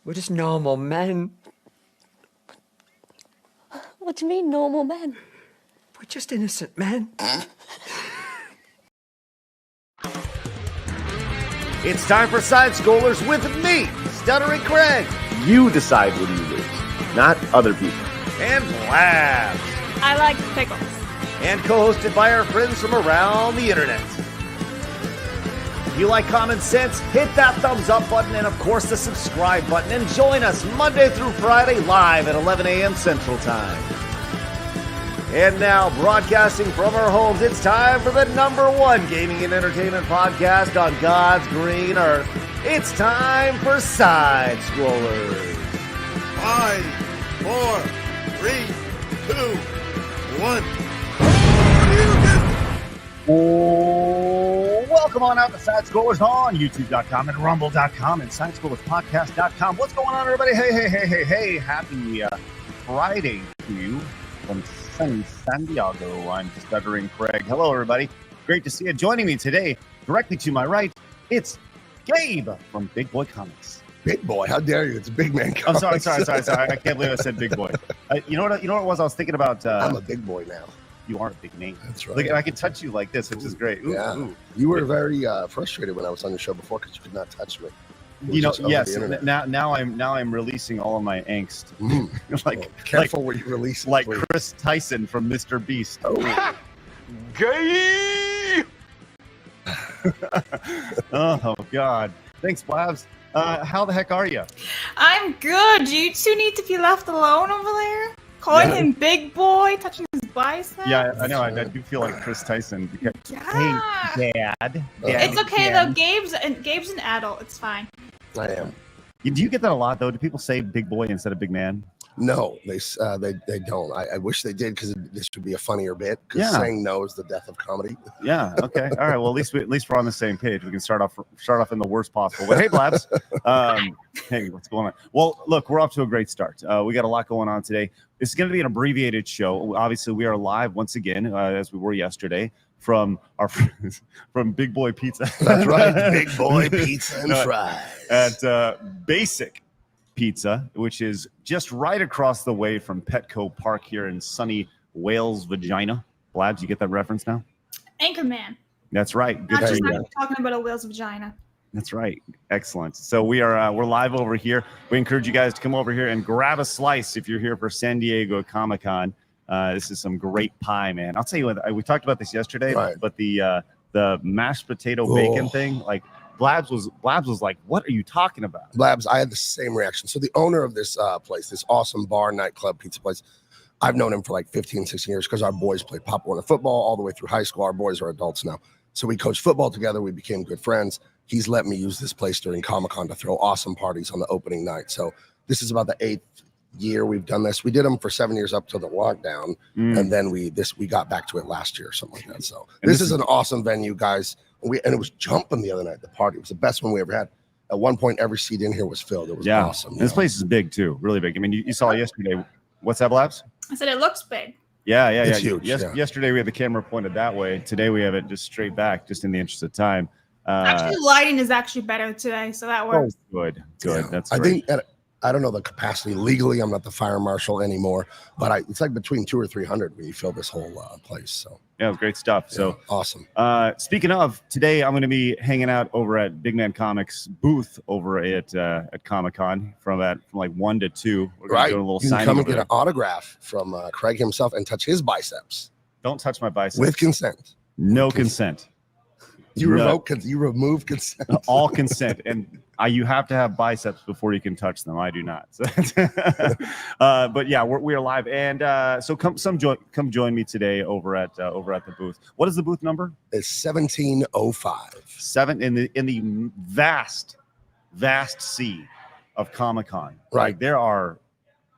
We're just normal men. What do you mean, normal men? We're just innocent men. It's time for Side Scrollers with me, Stuttering Craig. You decide when you lose, not other people. And Blabs. I like pickles. And co-hosted by our friends from around the internet. If you like common sense, hit that thumbs up button and, of course, the subscribe button. And join us Monday through Friday live at 11 a.m. Central Time. And now, broadcasting from our homes, it's time for the #1 gaming and entertainment podcast on God's green earth. It's time for Side Scrollers. 5, 4, 3, 2, 1. Welcome on out to Side Scrollers on YouTube.com and Rumble.com and SideScrollersPodcast.com. What's going on, everybody? Hey. Happy Friday to you from sunny San Diego. I'm Stuttering Craig. Hello, everybody. Great to see you. Joining me today, directly to my right, it's Gabe from Big Boy Comics. Big boy, how dare you? It's a big man comics. I'm sorry. I can't believe I said big boy. You know what it was? I was thinking about. I'm a big boy now. You are a big name. That's right. Look, I can touch you like this, which is great. Ooh, yeah. ooh. You were very frustrated when I was on your show before because you could not touch me. You know, yes. Now I'm releasing all of my angst. Careful what you release. Like Kris Tyson from Mr. Beast. Oh. Gay. Oh God. Thanks, Blabs. How the heck are you? I'm good. You two need to be left alone over there. Calling him big boy, touching his bicep. Yeah, I know. I do feel like Kris Tyson. Because, Yeah. Hey, Dad. It's okay though. Gabe's an adult. It's fine. I am. Do you get that a lot though? Do people say big boy instead of big man? No, they don't. I wish they did because this would be a funnier bit. Because saying no is the death of comedy. Yeah. Okay. All right. Well, at least we're on the same page. We can start off in the worst possible way. Hey, Blabs. Hey, what's going on? Well, look, we're off to a great start. We got a lot going on today. This is going to be an abbreviated show. Obviously, we are live once again, as we were yesterday, from Big Boy Pizza. That's right, Big Boy Pizza and Fries at Basic Pizza, which is just right across the way from Petco Park here in sunny Wales, Vagina. Blabs, you get that reference now? Anchorman. That's right. Not just talking about a whale's vagina. That's right. Excellent. So we're live over here. We encourage you guys to come over here and grab a slice if you're here for San Diego Comic-Con. This is some great pie, man. I'll tell you what, we talked about this yesterday, but the mashed potato bacon thing, like Blabs was like, what are you talking about? Blabs, I had the same reaction. So the owner of this place, this awesome bar, nightclub, pizza place, I've known him for like 15, 16 years because our boys played Pop Warner football all the way through high school. Our boys are adults now. So we coached football together. We became good friends. He's let me use this place during Comic-Con to throw awesome parties on the opening night. So this is about the 8th year we've done this. We did them for 7 years up to the lockdown. And then we got back to it last year or something like that. So this is an awesome venue, guys. And it was jumping the other night. The party, it was the best one we ever had. At one point, every seat in here was filled. It was awesome. This place is big too, really big. I mean, you saw yesterday. What's that, Blabs? I said it looks big. Yeah. It's huge. Yesterday we had the camera pointed that way. Today we have it just straight back, just in the interest of time. Actually, lighting is actually better today, so that works. Good. Yeah. That's I great. think I don't know the capacity legally. I'm not the fire marshal anymore, but it's like between 200 or 300 when you fill this whole place. So yeah, great stuff. So awesome. Speaking of, today I'm going to be hanging out over at Big Man Comics booth over at Comic-Con from like 1 to 2. We're going to do a little signing. Come and get an autograph from Craig himself and touch his biceps. Don't touch my biceps. With consent. No consent. You remove consent. All consent, and you have to have biceps before you can touch them. I do not. But yeah, we are live, and so come join me today over at the booth. What is the booth number? It's 1705. 7 in the vast sea of Comic-Con. Right, like there are.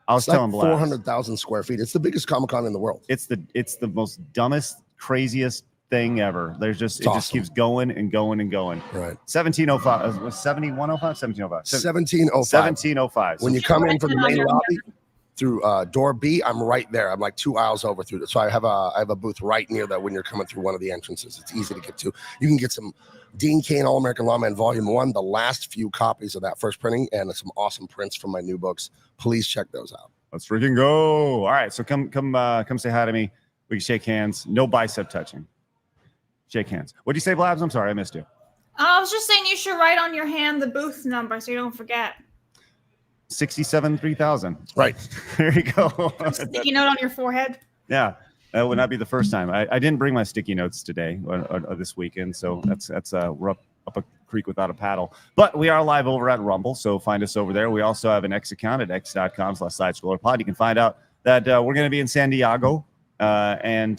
I was telling Blast, 400,000 square feet. It's the biggest Comic-Con in the world. It's the most dumbest, craziest thing ever. There's just awesome. Just keeps going and going and going. Right. 1705. 7105. 1705. 1705. 1705. When you come in from the main lobby, through door B, I'm right there. I'm like 2 aisles over through. So I have a booth right near that when you're coming through one of the entrances. It's easy to get to. You can get some Dean Cain All-American Lawman Volume 1, the last few copies of that first printing, and some awesome prints from my new books. Please check those out. Let's freaking go. All right, so come say hi to me. We can shake hands. No bicep touching. Shake hands. What'd you say, Blabs? I'm sorry, I missed you. I was just saying you should write on your hand the booth number so you don't forget. 67-3000. Right. There you go. Sticky note on your forehead. Yeah, that would not be the first time. I didn't bring my sticky notes today or this weekend, so that's we're up a creek without a paddle. But we are live over at Rumble, so find us over there. We also have an X account at x.com/sidescrollerpod. You can find out that we're going to be in San Diego, and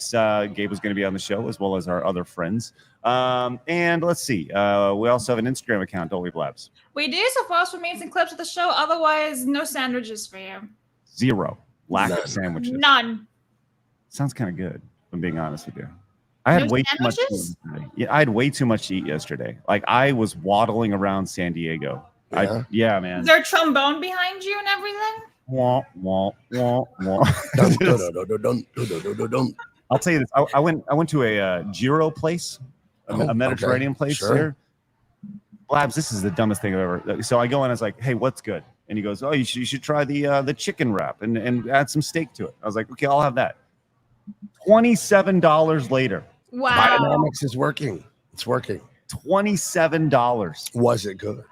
Gabe was going to be on the show as well as our other friends. And let's see. We also have an Instagram account, don't we, Blabs? We do, so post for memes and clips of the show. Otherwise, no sandwiches for you. Zero. Lack of sandwiches. None. Sounds kind of good, if I'm being honest with you. I had way too much to eat yesterday. Yeah, I had way too much to eat yesterday. Like, I was waddling around San Diego. Yeah, man. Is there a trombone behind you and everything? Wah, wah, wah, wah. I'll tell you this. I went to a gyro place, a Mediterranean place there. Blabs, this is the dumbest thing I've ever. So I go in, I was like, hey, what's good? And he goes, oh, you should try the chicken wrap and add some steak to it. I was like, okay, I'll have that. $27 later. Wow. Biodynamics is working. It's working. $27. Was it good?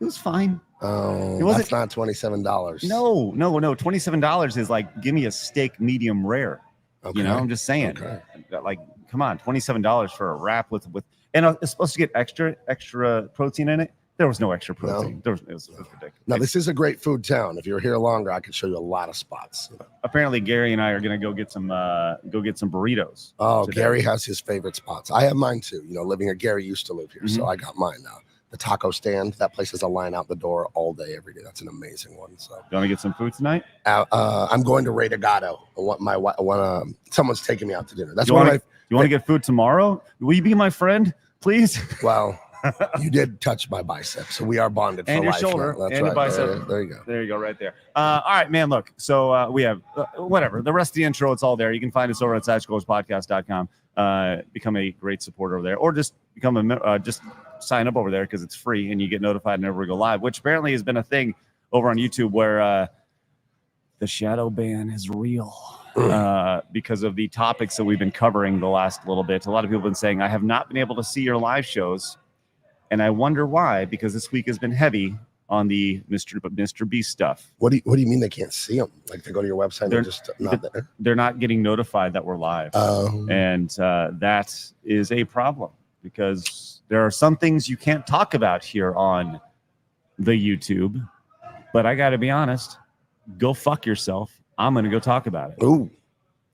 It was fine. Oh, it wasn't, that's not $27. No. $27 is like, give me a steak medium rare. Okay. You know, I'm just saying. Okay. Like, come on, $27 for a wrap with and it's supposed to get extra protein in it. There was no extra protein. No. It was ridiculous. Now, this is a great food town. If you're here longer, I could show you a lot of spots. Apparently, Gary and I are going to go get some burritos. Oh, today. Gary has his favorite spots. I have mine too. You know, living here, Gary used to live here, so I got mine now. The taco stand, that place is a line out the door all day, every day. That's an amazing one. So, you want to get some food tonight? I'm going to Ray Gato. Someone's taking me out to dinner. That's you want to get food tomorrow? Will you be my friend, please? Well, you did touch my bicep, so we are bonded for life. And your shoulder, now. That's and right. your bicep. There you go. There you go, right there. All right, man, look. So we have, whatever. The rest of the intro, it's all there. You can find us over at sidescrollerspodcast.com. Become a great supporter over there. Or just become just sign up over there because it's free and you get notified whenever we go live, which apparently has been a thing over on YouTube where the shadow ban is real. Because of the topics that we've been covering the last little bit. A lot of people have been saying, I have not been able to see your live shows. And I wonder why, because this week has been heavy on the Mr. Beast stuff. What do you mean they can't see them? Like they go to your website and they're just not there? They're not getting notified that we're live. And that is a problem because there are some things you can't talk about here on the YouTube. But I got to be honest, go fuck yourself. I'm going to go talk about it. Ooh.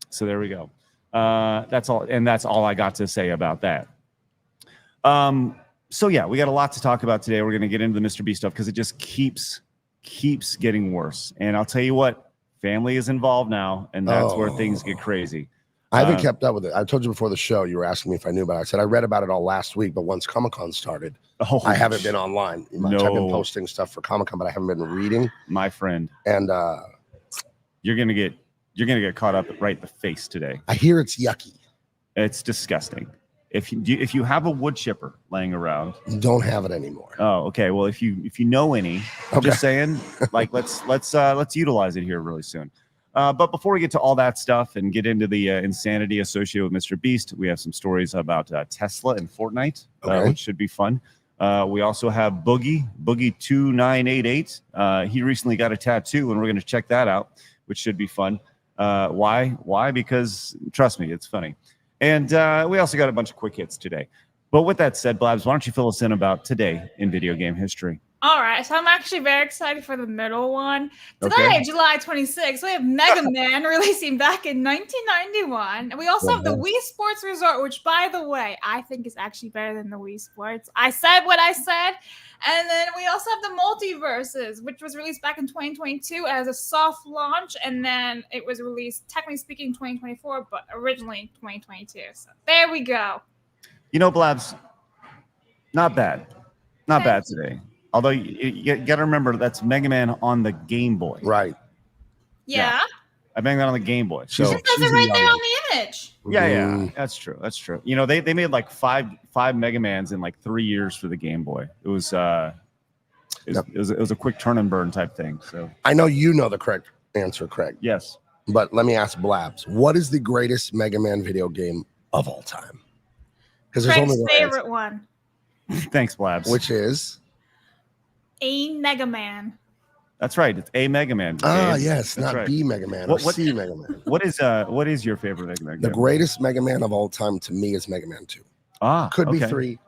So there we go. That's all. And that's all I got to say about that. So yeah, we got a lot to talk about today. We're going to get into the Mr. B stuff because it just keeps getting worse. And I'll tell you what, family is involved now, and that's where things get crazy. I haven't kept up with it. I told you before the show, you were asking me if I knew about it. I said I read about it all last week, but once Comic-Con started, I haven't been online. I've been posting stuff for Comic-Con, but I haven't been reading. My friend. And you're gonna get caught up right in the face today. I hear it's yucky. It's disgusting. If you have a wood chipper laying around, you don't have it anymore. Oh, okay. Well, if you know any, I'm just saying, like let's utilize it here really soon. But before we get to all that stuff and get into the insanity associated with Mr. Beast, we have some stories about Tesla and Fortnite, which should be fun. We also have Boogie 2988. He recently got a tattoo, and we're going to check that out, which should be fun. Why? Because trust me, it's funny. And we also got a bunch of quick hits today. But with that said, Blabs, why don't you fill us in about today in video game history? All right, so I'm actually very excited for the middle one. Today, July 26th, we have Mega Man releasing back in 1991. And we also have the Wii Sports Resort, which, by the way, I think is actually better than the Wii Sports. I said what I said. And then we also have the Multiverses, which was released back in 2022 as a soft launch. And then it was released, technically speaking, 2024, but originally 2022. So there we go. You know, Blabs, not bad. Not bad today. Although you got to remember that's Mega Man on the Game Boy. Right. Yeah. I banged that on the Game Boy. So It says it right there on the image. yeah, that's true. That's true. You know, they made like five Mega Mans in like 3 years for the Game Boy. It was a quick turn and burn type thing. So I know you know the correct answer, Craig. yes. But let me ask Blabs, what is the greatest Mega Man video game of all time? Because there's Craig's only one favorite answer, one. Thanks, Blabs. which is A Mega Man. That's right. It's a Mega Man. yes, That's not right. B Mega Man What- or what- C Mega Man. What is your favorite Mega Man? The game? greatest Mega Man of all time to me is Mega Man 2. Could be okay. 3.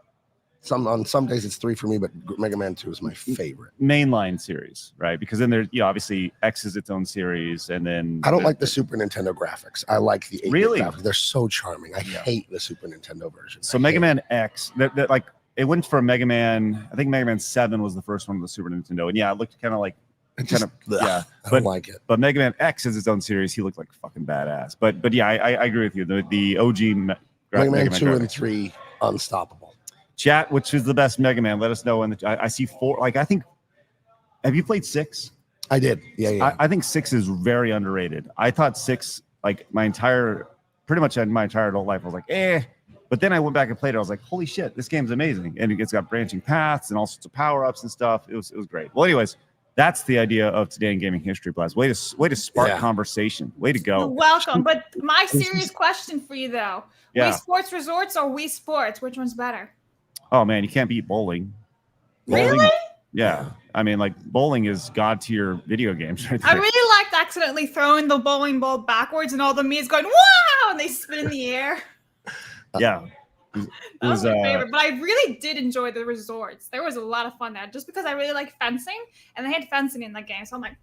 On some days it's 3 for me, but Mega Man 2 is my favorite. Mainline series, right? Because then there, obviously X is its own series, and then I don't like the Super Nintendo graphics. I like the 8-bit Really? graphics. They're so charming. I hate the Super Nintendo version. So I Mega hate Man X, that like it went from Mega Man. I think Mega Man 7 was the first one with the Super Nintendo, and yeah, it looked kind of like it. Just, yeah. I But don't like it. but Mega Man X is its own series. He looked like fucking badass. But yeah, I agree with you. The OG Mega Man 2 and graphics. 3, unstoppable. Chat, which is the best Mega Man? Let us know. And I see 4. Like I think, have you played 6? I did. Yeah. I think 6 is very underrated. I thought 6, like pretty much my entire adult life, I was like, eh. But then I went back and played it. I was like, holy shit, this game's amazing. And it's got branching paths and all sorts of power-ups and stuff. It was great. Well, anyways, that's the idea of today in Gaming History Blast. Way to spark conversation. Way to go. You're welcome. But my serious question for you though. Yeah. Wii Sports Resorts or Wii Sports? Which one's better? Oh man, you can't beat bowling. Really? Yeah. I mean, like bowling is god tier video games right there. I really liked accidentally throwing the bowling ball backwards and all the me's going, wow, and they spin in the air. Yeah. That was my favorite. But I really did enjoy the resorts. There was a lot of fun there just because I really like fencing and they had fencing in the game. So I'm like,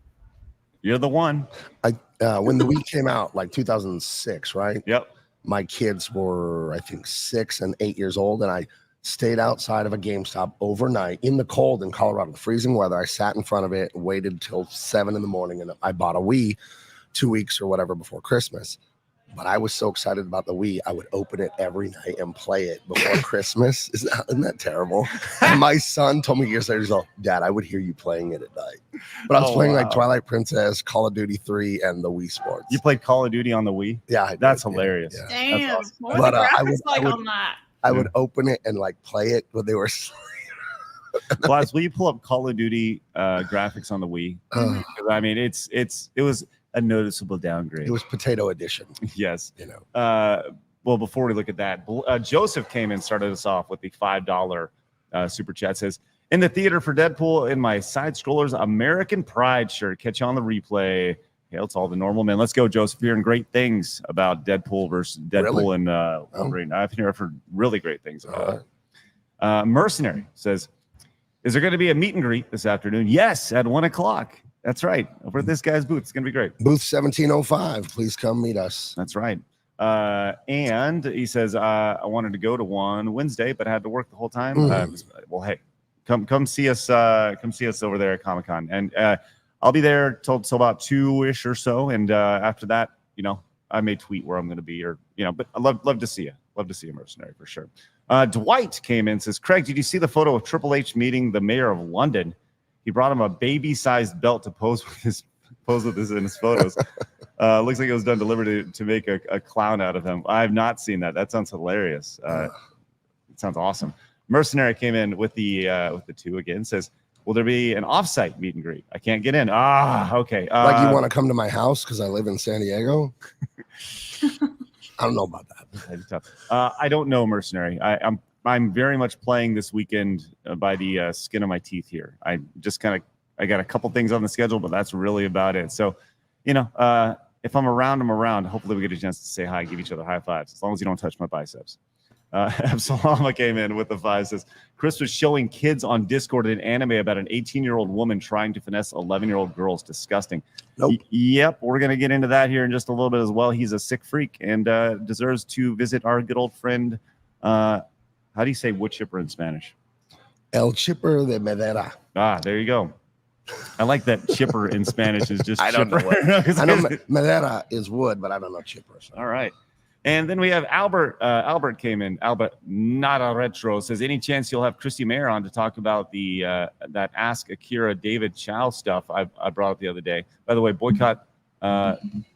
You're the one. When the Wii came out, like 2006, right? Yep. My kids were, I think, 6 and 8 years old, and I stayed outside of a GameStop overnight in the cold in Colorado, the freezing weather. I sat in front of it, waited till 7 in the morning, and I bought a Wii 2 weeks or whatever before Christmas. But I was so excited about the Wii, I would open it every night and play it before Christmas. Isn't that terrible? And my son told me years later, he's like, Dad, I would hear you playing it at night. But I was playing like Twilight Princess, Call of Duty 3, and the Wii Sports. You played Call of Duty on the Wii? Yeah, I did, that's yeah, hilarious. yeah. damn. Awesome. What were But, the graphics like on that? I would open it and like play it, but they were. Blast, will you pull up Call of Duty graphics on the Wii? 'Cause, I mean, it was a noticeable downgrade. It was Potato Edition. Yes. You know. Well, before we look at that, Joseph came and started us off with the $5 super chat. Says, in the theater for Deadpool in my side scrollers American Pride shirt. Catch you on the replay. Hail to all the normal men. Let's go, Joseph. Hearing great things about Deadpool versus Deadpool and Wolverine. I've heard really great things about it. Mercenary says, is there going to be a meet and greet this afternoon? Yes, at 1 o'clock. That's right. Over at this guy's booth. It's going to be great. Booth 1705. Please come meet us. That's right. And he says, I wanted to go to one Wednesday, but I had to work the whole time. Well, hey, come see us. Come see us over there at Comic-Con. And I'll be there till about 2-ish or so. And after that, you know, I may tweet where I'm going to be, or, you know, but I love to see you. Love to see a Mercenary for sure. Dwight came in and says, Craig, did you see the photo of Triple H meeting the mayor of London? He brought him a baby-sized belt to pose with his in his photos. Looks like it was done deliberately to make a clown out of him. I have not seen that. That sounds hilarious. It sounds awesome. Mercenary came in with the 2 again. Says, will there be an offsite meet and greet? I can't get in. Okay. Like you want to come to my house because I live in San Diego? I don't know about that. I don't know, Mercenary. I'm very much playing this weekend by the skin of my teeth here. I got a couple things on the schedule, but that's really about it. So, you know, if I'm around, I'm around. Hopefully we get a chance to say hi, give each other high fives, as long as you don't touch my biceps. Absalama came in with the 5, says, Kris was showing kids on Discord an anime about an 18-year-old woman trying to finesse 11-year-old girls. Disgusting. Nope. Yep, we're going to get into that here in just a little bit as well. He's a sick freak and deserves to visit our good old friend. How do you say wood chipper in Spanish? El Chipper de Madera. There you go. I like that chipper in Spanish is just I don't chipper. know I know Madera is wood, but I don't know chipper. So. All right. And then we have Albert. Albert came in. Albert, not a retro, says, any chance you'll have Christy Mayer on to talk about the that Ask Akira David Chow stuff I brought up the other day? By the way, boycott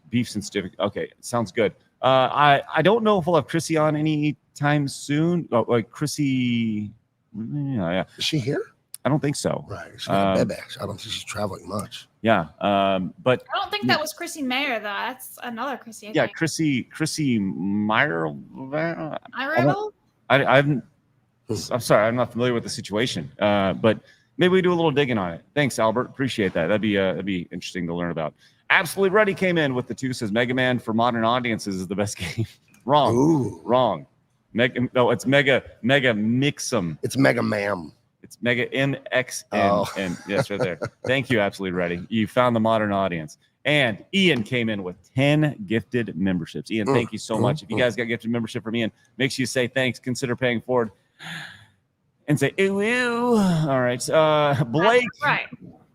Beef sensitivity. Okay, sounds good. I don't know if we'll have Chrissy on anytime soon. Oh, like Chrissy, yeah. Is she here? I don't think so. Right. She's got a baby. I don't think she's traveling much. Yeah. But I don't think that was Chrissy Mayer though. That's another Chrissy. Yeah, Chrissy Meyer. I'm sorry, I'm not familiar with the situation. But maybe we do a little digging on it. Thanks, Albert. Appreciate that. That'd be interesting to learn about. Absolutely Ready came in with the 2, says Mega Man for modern audiences is the best game. Wrong. Ooh. Wrong. No, it's Mega Mixum. It's Mega Ma'am. It's Mega MXN. Oh. And yes, right there. Thank you, Absolutely Ready. You found the modern audience. And Ian came in with 10 gifted memberships. Ian, thank you so much. If you guys got gifted membership from Ian, make sure you say thanks, consider paying forward, and say ooh, ooh. All right. Blake. That's right.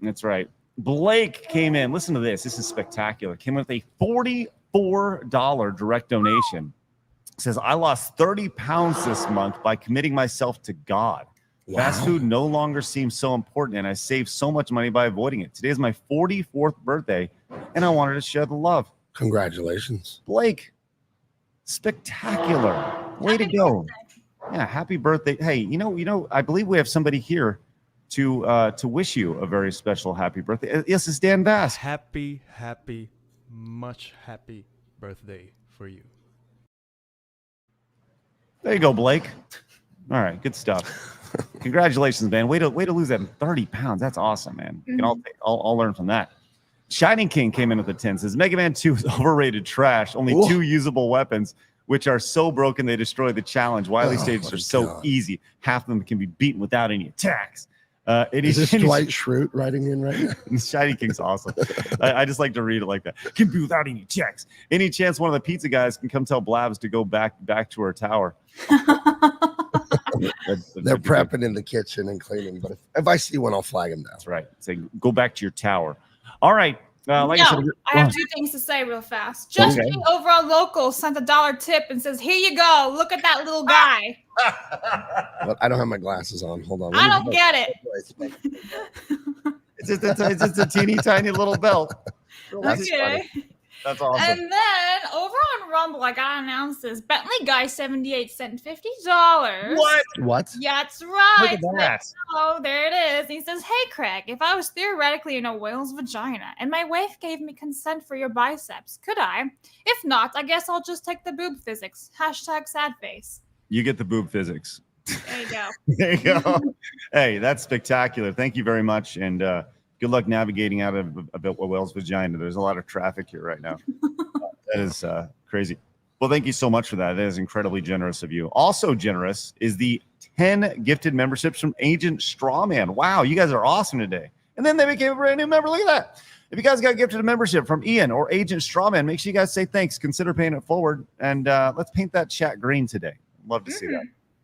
That's right. Blake came in. Listen to this. This is spectacular. Came in with a $44 direct donation. Says, I lost 30 pounds this month by committing myself to God. Wow. Fast food no longer seems so important, and I saved so much money by avoiding it. Today is my 44th birthday, and I wanted to share the love. Congratulations. Blake, spectacular. Way to go. Yeah, happy birthday. Hey, you know, I believe we have somebody here to wish you a very special happy birthday. Yes, it's Dan Bass. Happy, much happy birthday for you. There you go, Blake. All right, good stuff. Congratulations, man. Way to lose that 30 pounds. That's awesome, man. We can all learn from that. Shining King came in with the 10. Says Mega Man 2 is overrated trash. Only 2 usable weapons, which are so broken they destroy the challenge. Wily stages are so easy. Half of them can be beaten without any attacks. Is this Dwight Schrute writing in right now? Shining King's awesome. I just like to read it like that. Can be without any checks. Any chance one of the pizza guys can come tell Blabs to go back to her tower? They're prepping in the kitchen and cleaning, but if I see one, I'll flag them down. That's right. Say, go back to your tower. All right. I have 2 things to say real fast. Just being overall local sent a $1 tip and says, "Here you go. Look at that little guy." But I don't have my glasses on. Hold on. I don't get it. It's just a teeny tiny little belt. Okay. That's awesome. And then over on Rumble, I gotta announce this. Bentley Guy 78 sent $50. What? Yeah, that's right. Look at that. Oh, there it is. He says, "Hey, Craig, if I was theoretically in a whale's vagina and my wife gave me consent for your biceps, could I? If not, I guess I'll just take the boob physics. #sadface." You get the boob physics. There you go. There you go. Hey, that's spectacular. Thank you very much. And good luck navigating out of a whale's vagina. There's a lot of traffic here right now. That is crazy. Well, thank you so much for that. That is incredibly generous of you. Also generous is the 10 gifted memberships from Agent Strawman. Wow, you guys are awesome today. And then they became a brand new member. Look at that. If you guys got gifted a membership from Ian or Agent Strawman, make sure you guys say thanks. Consider paying it forward. And let's paint that chat green today. Love to see that.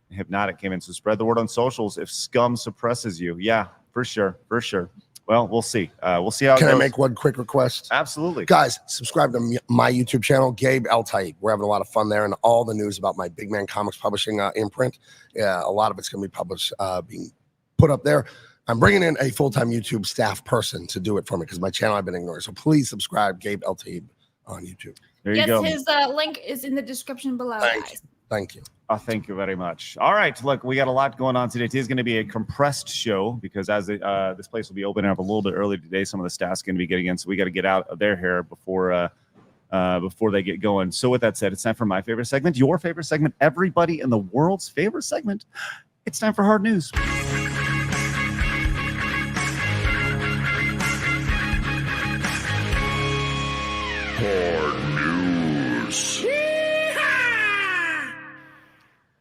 Hypnotic came in. So spread the word on socials if scum suppresses you. Yeah, for sure. For sure. Well, we'll see. We'll see how it goes. Can I make one quick request? Absolutely. Guys, subscribe to my YouTube channel, Gabe El Taib. We're having a lot of fun there, and all the news about my Big Man Comics publishing imprint. Yeah, a lot of it's going to be published, being put up there. I'm bringing in a full-time YouTube staff person to do it for me because my channel I've been ignoring. So please subscribe, Gabe El Taib on YouTube. There you go. His link is in the description below, guys. Thank you. Thank you very much. All right, look, we got a lot going on today. It is going to be a compressed show because as this place will be opening up a little bit early today, some of the staff's going to be getting in, so we got to get out of their hair before they get going. So with that said, it's time for my favorite segment, your favorite segment, everybody in the world's favorite segment. It's time for Hard News. Hard News.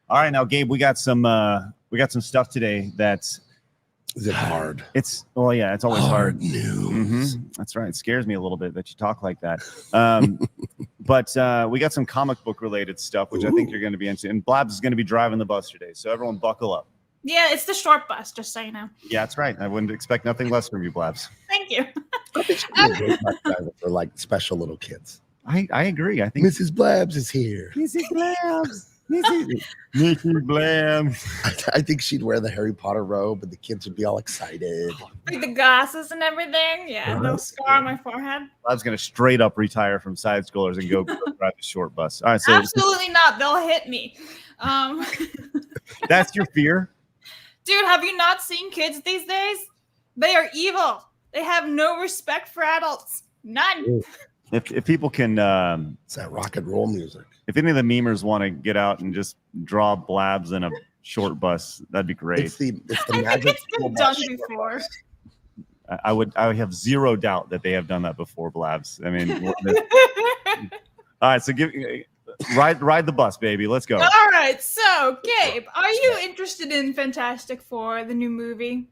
All right, now Gabe, we got some stuff today that's Is it hard? it's it's always hard. News. That's right. It scares me a little bit that you talk like that. But we got some comic book related stuff, which I think you're going to be into. And Blabs is going to be driving the bus today, so everyone buckle up. Yeah, it's the short bus, just so you know. Yeah, that's right. I wouldn't expect nothing less from you, Blabs. Thank you. For like special little kids. I agree. I think Mrs. Blabs is here. Mrs. Blabs. Nikki Blam. I think she'd wear the Harry Potter robe, and the kids would be all excited. Like the glasses and everything. Yeah, no scar on my forehead. I was going to straight up retire from side scrollers and go drive the short bus. All right, so Absolutely not. They'll hit me. that's your fear? Dude, have you not seen kids these days? They are evil. They have no respect for adults. None. If people can, It's that rock and roll music. if any of the memers want to get out and just draw blabs in a short bus, that'd be great. It's the I think magic. it's been done before. I would have zero doubt that they have done that before, blabs. I mean, all right, so ride the bus, baby. Let's go. All right, so Gabe, are you interested in Fantastic Four, the new movie?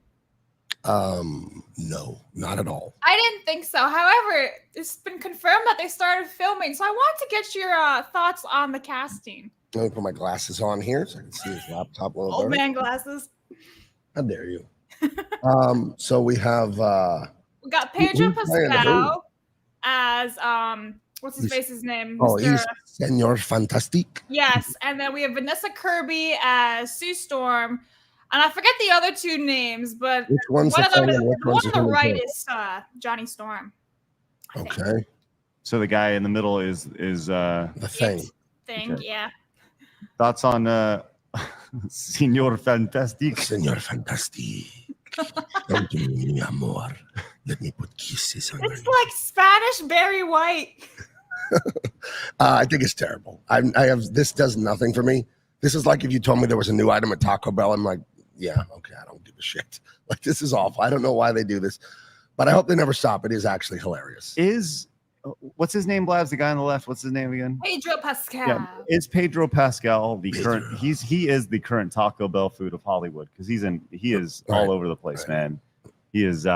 No, not at all. I didn't think so. However, it's been confirmed that they started filming, so I want to get your thoughts on the casting. Let me put my glasses on here so I can see his laptop a little Old better. man glasses. How dare you? So we have We got Pedro who's playing the Pascal as what's his face's name? he's Senor Fantastic. Yes, and then we have Vanessa Kirby as Sue Storm, and I forget the other two names, but Which one's one the of them, thing and which one one's on the the human right being? is Johnny Storm. I think. Okay, So the guy in the middle is the thing. Thing, Okay. yeah. thoughts on Senor Fantastic? Senor Fantastic. Don't give me mi amor. Let me put kisses on It's your. like Spanish Barry White. I think it's terrible. I have this does nothing for me. This is like if you told me there was a new item at Taco Bell. I'm like, yeah, okay, I don't give a shit. Like this is awful. I don't know why they do this, but I hope they never stop. It is actually hilarious. What's his name, Blabs? The guy on the left. What's his name again? Pedro Pascal. Yeah, is Pedro Pascal the current? He is the current Taco Bell food of Hollywood because he is all over the place, man. He is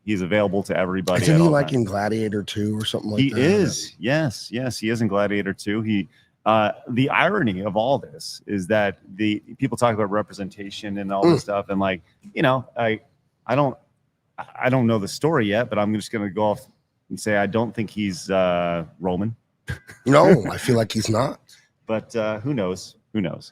he's available to everybody. Isn't at he all like times. in Gladiator 2 or something like He that? is. Yes, he is in Gladiator 2. He the irony of all this is that the people talk about representation and all this stuff, and like, you know, I don't know the story yet, but I'm just gonna go off and say I don't think he's Roman. No, I feel like he's not. But who knows? Who knows?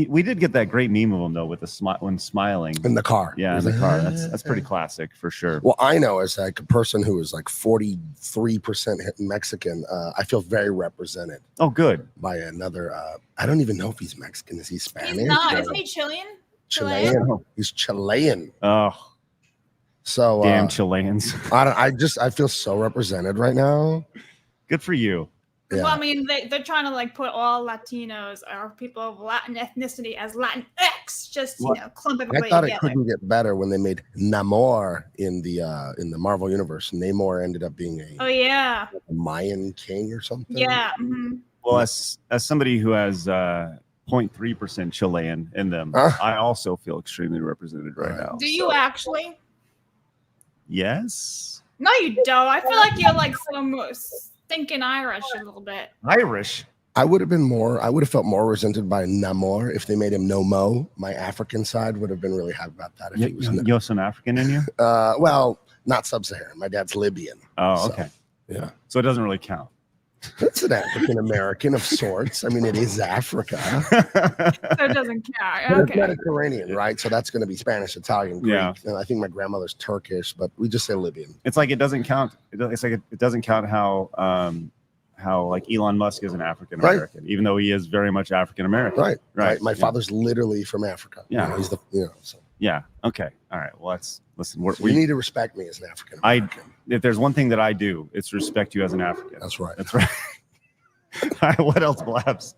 We did get that great meme of him though with the when smiling In the car. Yeah, in the car. That's pretty classic for sure. Well, I know as like a person who is like 43% Mexican, I feel very represented Oh, good. by another. I don't even know if he's Mexican. Is he Spanish? He's not. or Isn't he Chilean? Chilean. He's Chilean. Oh, So damn Chileans. I feel so represented right now. Good for you. Yeah. Well, I mean, they're trying to like put all Latinos or people of Latin ethnicity as Latin X, just Well, clump I everybody thought it together. couldn't get better when they made Namor in the Marvel universe. Namor ended up being Oh yeah, a Mayan king or something. yeah. Mhm. Well, as somebody who has 0.3% Chilean in them, Huh? I also feel extremely represented right now. Do you actually? Yes. No, you don't. I feel like you're like some stinking Irish a little bit. Irish. I would have felt more resented by Namor if they made him No Mo. My African side would have been really happy about that if he was You have some African in you? well, not sub-Saharan. My dad's Libyan. Oh, So, okay. Yeah. So it doesn't really count. It's an African American of sorts. I mean, it is Africa. So it doesn't count. But it's Okay. Mediterranean, right? So that's going to be Spanish, Italian, Greek. Yeah. And I think my grandmother's Turkish, but we just say Libyan. It's like it doesn't count. It's like it doesn't count how like Elon Musk is an African American, even though he is very much African American. Right. My Yeah. father's literally from Africa. Yeah. He's the so Yeah. Okay. All right. Well, listen. you need to respect me as an African I American. if there's one thing that I do, it's respect you as an African. That's right. That's right. All right. What else, Blabs?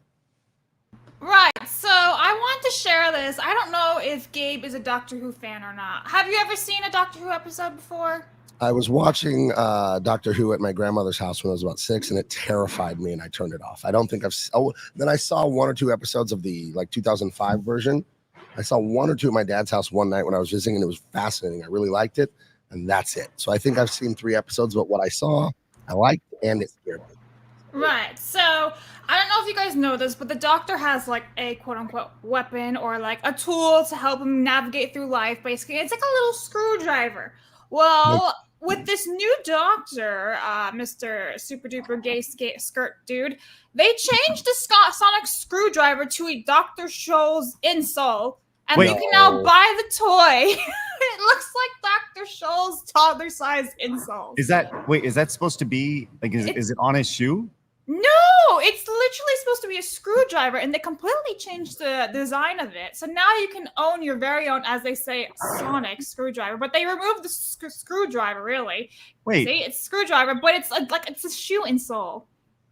Right. So I want to share this. I don't know if Gabe is a Doctor Who fan or not. Have you ever seen a Doctor Who episode before? I was watching Doctor Who at my grandmother's house when I was about 6, and it terrified me, and I turned it off. I don't think then I saw 1 or 2 episodes of the like 2005 version. I saw 1 or 2 at my dad's house one night when I was visiting, and it was fascinating. I really liked it, and that's it. So I think I've seen 3 episodes, but what I saw, I liked, and it scared me. Right. So I don't know if you guys know this, but the Doctor has like a quote unquote weapon or like a tool to help him navigate through life. Basically, it's like a little screwdriver. Well, with this new doctor, Mr. Super Duper Gay Skirt Dude, they changed the sonic screwdriver to a Dr. Scholl's insole, and you can now buy the toy. It looks like Dr. Scholl's toddler-sized insole. Is that supposed to be like? Is it on his shoe? No, it's literally supposed to be a screwdriver, and they completely changed the design of it. So now you can own your very own, as they say, sonic screwdriver. But they removed the screwdriver, really. Wait, see, it's screwdriver, but it's like it's a shoe insole.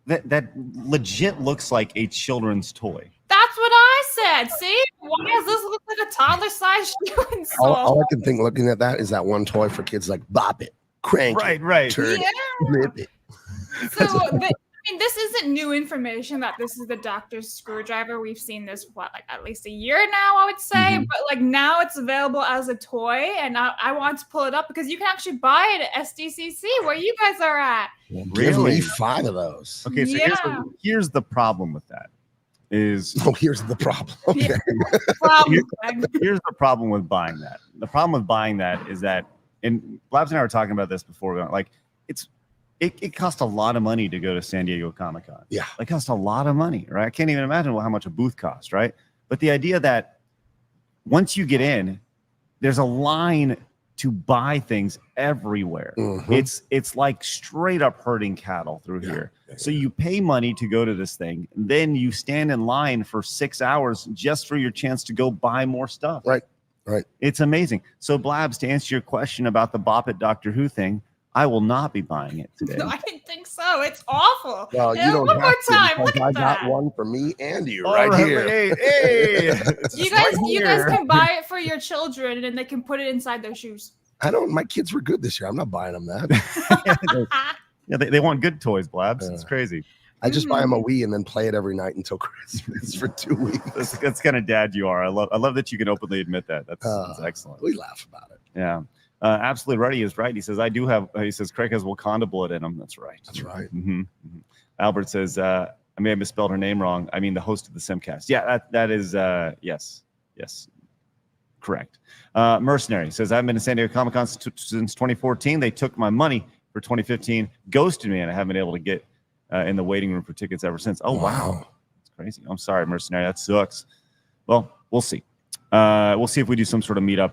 That legit looks like a children's toy. That's what I said. See, why does this look like a toddler-sized shoe insole? All I can think looking at that is that one toy for kids like bop it, crank it, right, turn it, rip it. So this isn't new information that this is the doctor's screwdriver. We've seen this for like at least a year now, I would say. But like now it's available as a toy, and I want to pull it up because you can actually buy it at SDCC where you guys are at. Give me 5 of those. Okay, so here's the problem with that. Here's the problem. Okay. Here's the problem with buying that. The problem with buying that is that, and Blabs and I were talking about this before. Like, it costs a lot of money to go to San Diego Comic-Con. Yeah, it costs a lot of money, right? I can't even imagine how much a booth costs, right? But the idea that once you get in, there's a line to buy things everywhere. It's like straight up herding cattle through here. So you pay money to go to this thing, then you stand in line for 6 hours just for your chance to go buy more stuff. Right. It's amazing. So Blabs, to answer your question about the Bop It Doctor Who thing, I will not be buying it today. No, I didn't think so. It's awful. Well, you don't one have more to, time. Look I at got that. one for me and you All right here. Hey. You guys can buy it for your children, and they can put it inside their shoes. My kids were good this year. I'm not buying them that. They want good toys, Blabs. It's crazy. I just buy them a Wii and then play it every night until Christmas for 2 weeks. That's kind of dad you are. I love that you can openly admit that. That's excellent. We laugh about it. Yeah. Absolutely Ready is right. He says, he says, Craig has Wakanda blood in him. That's right. That's right. Albert says, I may have misspelled her name wrong. I mean, the host of the Simcast. Yeah, that is, yes. Correct. Mercenary says, I've been to San Diego Comic-Con since 2014. They took my money for 2015, ghosted me, and I haven't been able to get in the waiting room for tickets ever since. Oh, wow. That's crazy. I'm sorry, Mercenary. That sucks. Well, we'll see. We'll see if we do some sort of meetup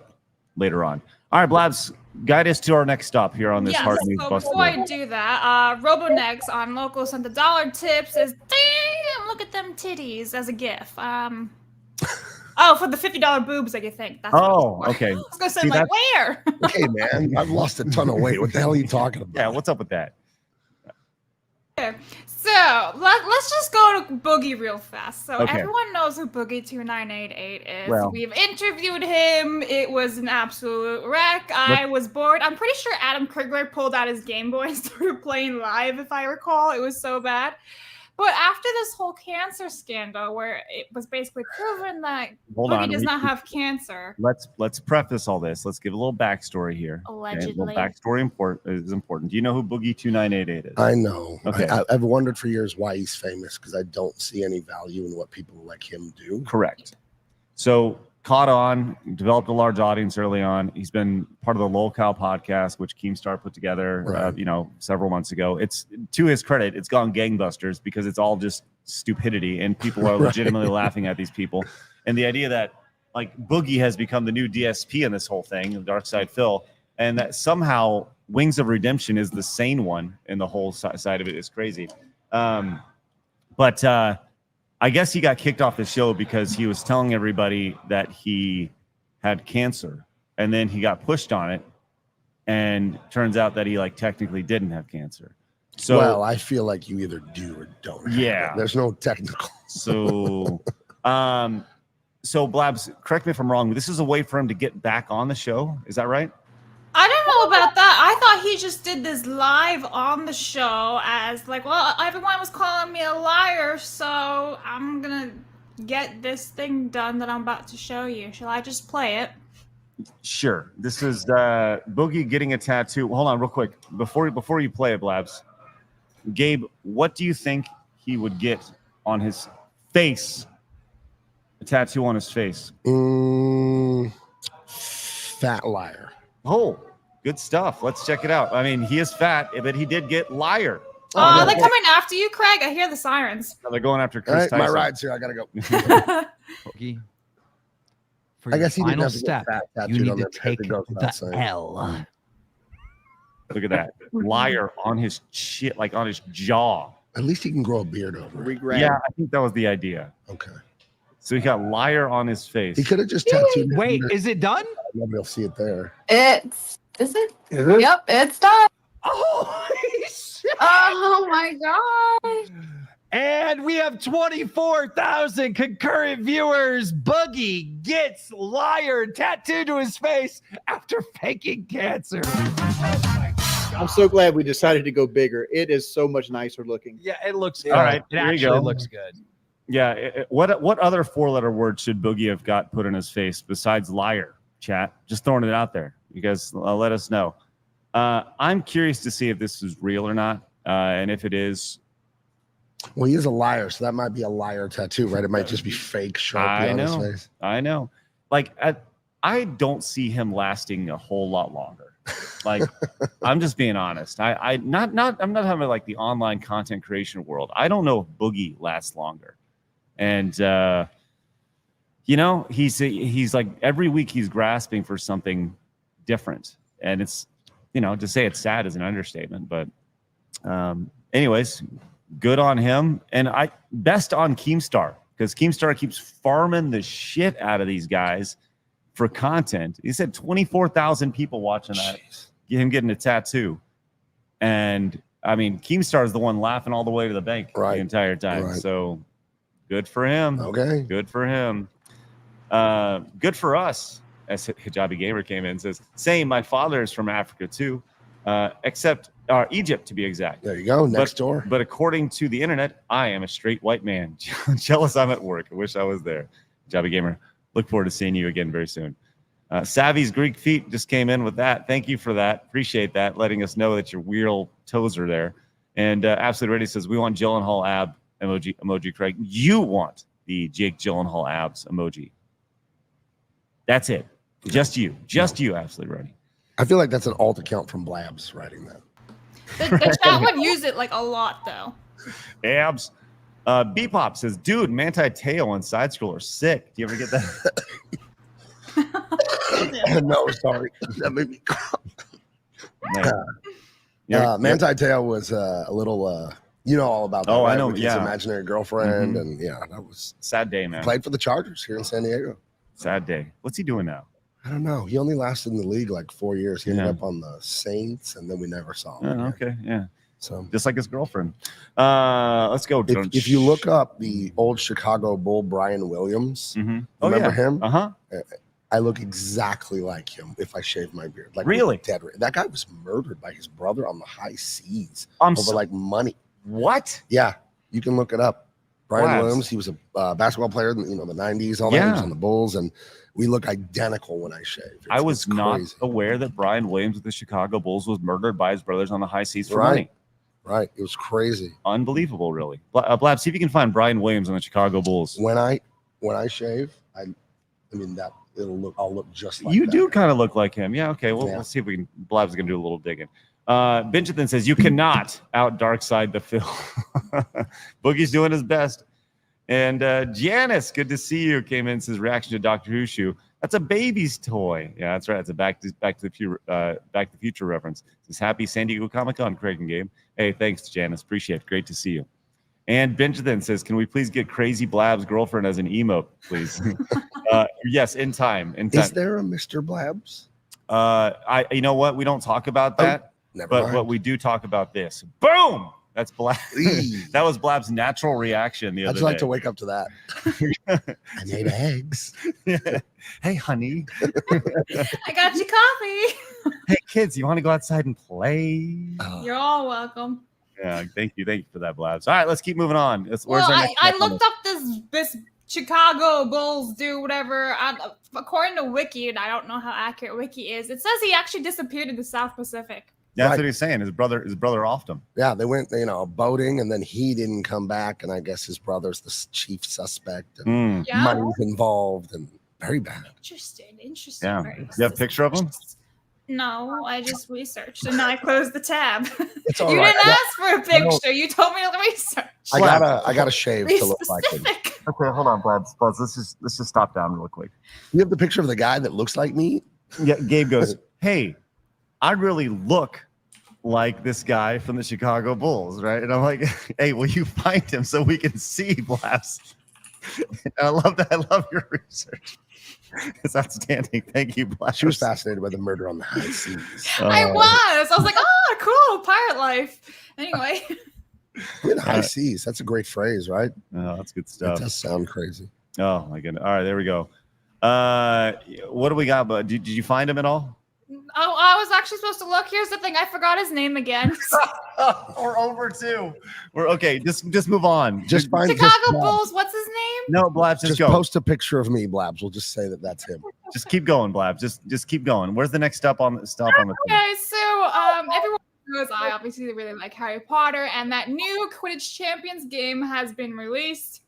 later on. All right, Blabs, guide us to our next stop here on this hard news bus. Before I do that, RoboNex on Local sent $1 tip, says, damn, look at them titties, as a gif. Oh, for the $50 boobs that you think. That's okay. I was going to say, like, where? Hey, man, I've lost a ton of weight. What the hell are you talking about? Yeah, what's up with that? So let's just go to Boogie real fast. So everyone knows who Boogie 2988 is. Well, we've interviewed him. It was an absolute wreck. I was bored. I'm pretty sure Adam Krigler pulled out his Game Boy and started playing live, if I recall. It was so bad. But after this whole cancer scandal, where it was basically proven that Boogie does not have cancer. Let's preface all this. Let's give a little backstory here. Allegedly. Okay? A little backstory is important. Do you know who Boogie 2988 is? I know. Okay. I've wondered for years why he's famous, because I don't see any value in what people like him do. Correct. So caught on, developed a large audience early on. He's been part of the LOL podcast, which Keemstar put together, several months ago. It's, to his credit, it's gone gangbusters because it's all just stupidity, and people are legitimately laughing at these people. And the idea that like Boogie has become the new DSP in this whole thing, the Dark Side Phil, and that somehow Wings of Redemption is the sane one in the whole side of it is crazy. But I guess he got kicked off the show because he was telling everybody that he had cancer, and then he got pushed on it, and turns out that he like technically didn't have cancer. So, well, I feel like you either do or don't. Yeah, there's no technical. So, so Blabs, correct me if I'm wrong, but this is a way for him to get back on the show. Is that right? I don't know about that. I thought he just did this live on the show as like, well, everyone was calling me a liar, so I'm gonna get this thing done that I'm about to show you. Shall I just play it? Sure. This is Boogie getting a tattoo. Hold on real quick. Before you play it, Blabs, Gabe, what do you think he would get on his face? A tattoo on his face. Fat liar. Oh, Good stuff. Let's check it out. I mean, he is fat, but he did get liar. Oh, they're coming after you, Craig. I hear the sirens. They're going after All Kris right, Tyson. my ride's here. I gotta go. Boogie, for I your guess he didn't final have to get step, fat you tattooed need on to there because take it goes without the saying. L. Look at that. Liar on his shit, like on his jaw. At least he can grow a beard over it. Yeah, I think that was the idea. Okay. So he got liar on his face. He could have just tattooed. Wait, is it done? Nobody will see it there. Is it? Is it? Yep, it's done. Oh, shit. Oh my god. And we have 24,000 concurrent viewers. Boogie gets liar tattooed to his face after faking cancer. I'm so glad we decided to go bigger. It is so much nicer looking. Yeah, it looks good. All right, It here you actually go. looks good. Yeah. What other 4-letter word should Boogie have got put in his face besides liar? Chat. Just throwing it out there. You guys let us know. I'm curious to see if this is real or not. And if it is, Well, he is a liar, so that might be a liar tattoo, right? It might just be fake Sharpie on his face. I know. Like, I don't see him lasting a whole lot longer. Like, I'm just being honest. I'm not talking about like the online content creation world. I don't know if Boogie lasts longer. And you know, he's like every week he's grasping for something different. And it's, you know, to say it's sad is an understatement, but anyways, good on him. And best on Keemstar, because Keemstar keeps farming the shit out of these guys for content. He said 24,000 people watching that, him getting a tattoo. And I mean, Keemstar is the one laughing all the way to the bank the entire time. Right. So good for him. Okay. Good for him. Good for us. As Hijabi Gamer came in and says, same, my father is from Africa too, except Egypt to be exact. There you go, next door. But according to the internet, I am a straight white man. Jealous I'm at work. I wish I was there. Hijabi Gamer, look forward to seeing you again very soon. Savvy's Greek feet just came in with that. Thank you for that. Appreciate that, letting us know that your real toes are there. And Absolute Ready says, we want Gyllenhaal ab emoji, Craig. You want the Jake Gyllenhaal abs emoji. That's it. Just you. Just you, Absolutely Ready. I feel like that's an alt account from Blabs writing that. The chat would use it like a lot though. Abs. Bpop says, dude, Manti Teo and side scroller sick. Do you ever get that? No, sorry. That made me cry. Manti Teo was a little, you know all about that. Oh, right? I know. With his imaginary girlfriend. And yeah, that was sad day, man. Played for the Chargers here in San Diego. Sad day. What's he doing now? I don't know. He only lasted in the league like 4 years. He ended up on the Saints, and then we never saw him. Oh, okay, yeah. So just like his girlfriend. Let's go. If you look up the old Chicago Bull Brian Williams, remember him? I look exactly like him if I shave my beard. Like really? Dead. That guy was murdered by his brother on the high seas over like money. What? Yeah, you can look it up. Brian Wow. Williams. He was a basketball player in the 90s. All that. He was on the Bulls, and we look identical when I shave. I was not aware that Brian Williams with the Chicago Bulls was murdered by his brothers on the high seas for money. Right. It was crazy. Unbelievable, really. Blab, see if you can find Brian Williams on the Chicago Bulls. When I shave, I mean that I'll look just like you that. do kind of look like him. Yeah, okay. Well, let's see if we can. Blab's gonna do a little digging. Benjamin says you cannot out dark side the Phil. Boogie's doing his best. And Janice, good to see you. Came in and says reaction to Doctor Who shoe. That's a baby's toy. Yeah, that's right. It's a Back to the Future reference. Says happy San Diego Comic Con, Craig and Gabe. Hey, thanks, Janice. Appreciate it. Great to see you. And Benjamin says, can we please get Crazy Blab's girlfriend as an emote, please? Yes, in time. Is there a Mr. Blabs? You know what? We don't talk about that. But we do talk about this. Boom! That's Blab. That was Blab's natural reaction the other day. I'd like to wake up to that. I made eggs. Hey, honey. I got you coffee. Hey, kids, you want to go outside and play? You're all welcome. Yeah, thank you for that, Blabs. All right, let's keep moving on. I looked up this Chicago Bulls do whatever. According to Wiki, and I don't know how accurate Wiki is, it says he actually disappeared in the South Pacific. Yeah, that's what he's saying. His brother offed him. Yeah, they went, boating, and then he didn't come back, and I guess his brother's the chief suspect, and money's involved, and very bad. Interesting. Yeah. You have a picture of him? No, I just researched and I closed the tab. It's all You right. didn't ask for a picture. You told me to research. I gotta shave Be to look like him. specific. Okay, hold on, Blabs. Let's just stop down real quick. You have the picture of the guy that looks like me? Yeah, Gabe goes, hey, I really look like this guy from the Chicago Bulls, right? And I'm like, hey, will you find him so we can see Blabs? I love that. I love your research. It's outstanding. Thank you, Blabs. She was fascinated by the murder on the high seas. I was like, oh, cool, pirate life. Anyway. In high seas. That's a great phrase, right? Oh, that's good stuff. It does sound crazy. Oh my goodness. All right, there we go. What do we got? But did you find him at all? Oh, I was actually supposed to look. Here's the thing. I forgot his name again. We're over two. We're okay. Just move on. Just find Chicago Bulls. What's his name? No, Blabs. Just go. Post a picture of me, Blabs. We'll just say that that's him. Just keep going, Blabs. Just keep going. Where's the next stop on the Okay, so everyone knows I obviously really like Harry Potter, and that new Quidditch Champions game has been released.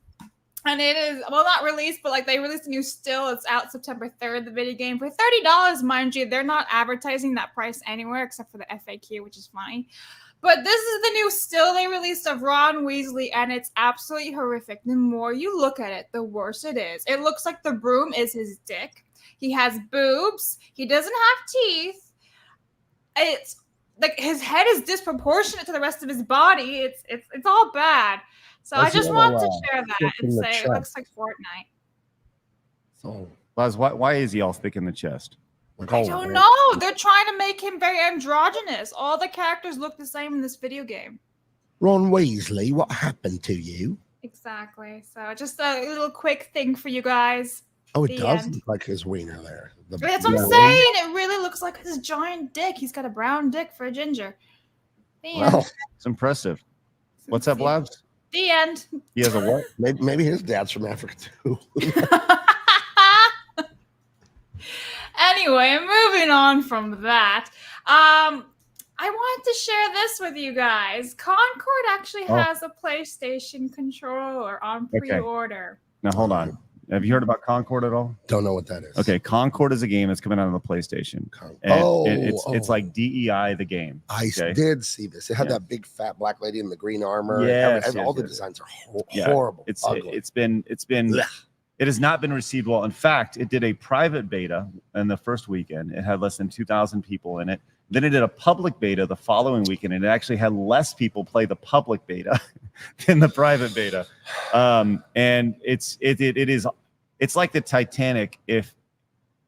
And it is, well, not released, but like they released a new still. It's out September 3rd, the video game, for $30, mind you. They're not advertising that price anywhere except for the FAQ, which is fine. But this is the new still they released of Ron Weasley, and it's absolutely horrific. The more you look at it, the worse it is. It looks like the broom is his dick. He has boobs. He doesn't have teeth. It's like his head is disproportionate to the rest of his body. It's all bad. So I just want to share that and say it looks like Fortnite. So, Buzz, why is he all thick in the chest? I don't know. They're trying to make him very androgynous. All the characters look the same in this video game. Ron Weasley, what happened to you? Exactly. So just a little quick thing for you guys. Oh, it does look like his wiener there. That's what I'm saying. It really looks like his giant dick. He's got a brown dick for a ginger. Wow, it's impressive. What's up, Blabs? The end. He has a what? Maybe his dad's from Africa too. Anyway, moving on from that. I want to share this with you guys. Concord actually has a PlayStation controller on pre-order. Now hold on. Have you heard about Concord at all? Don't know what that is. Okay, Concord is a game that's coming out on the PlayStation. It's like DEI the game. I did see this. It had that big fat black lady in the green armor. Yes, all the designs are horrible. It has not been received well. In fact, it did a private beta in the first weekend. It had less than 2,000 people in it. Then it did a public beta the following weekend, and it actually had less people play the public beta than the private beta. And it's like the Titanic if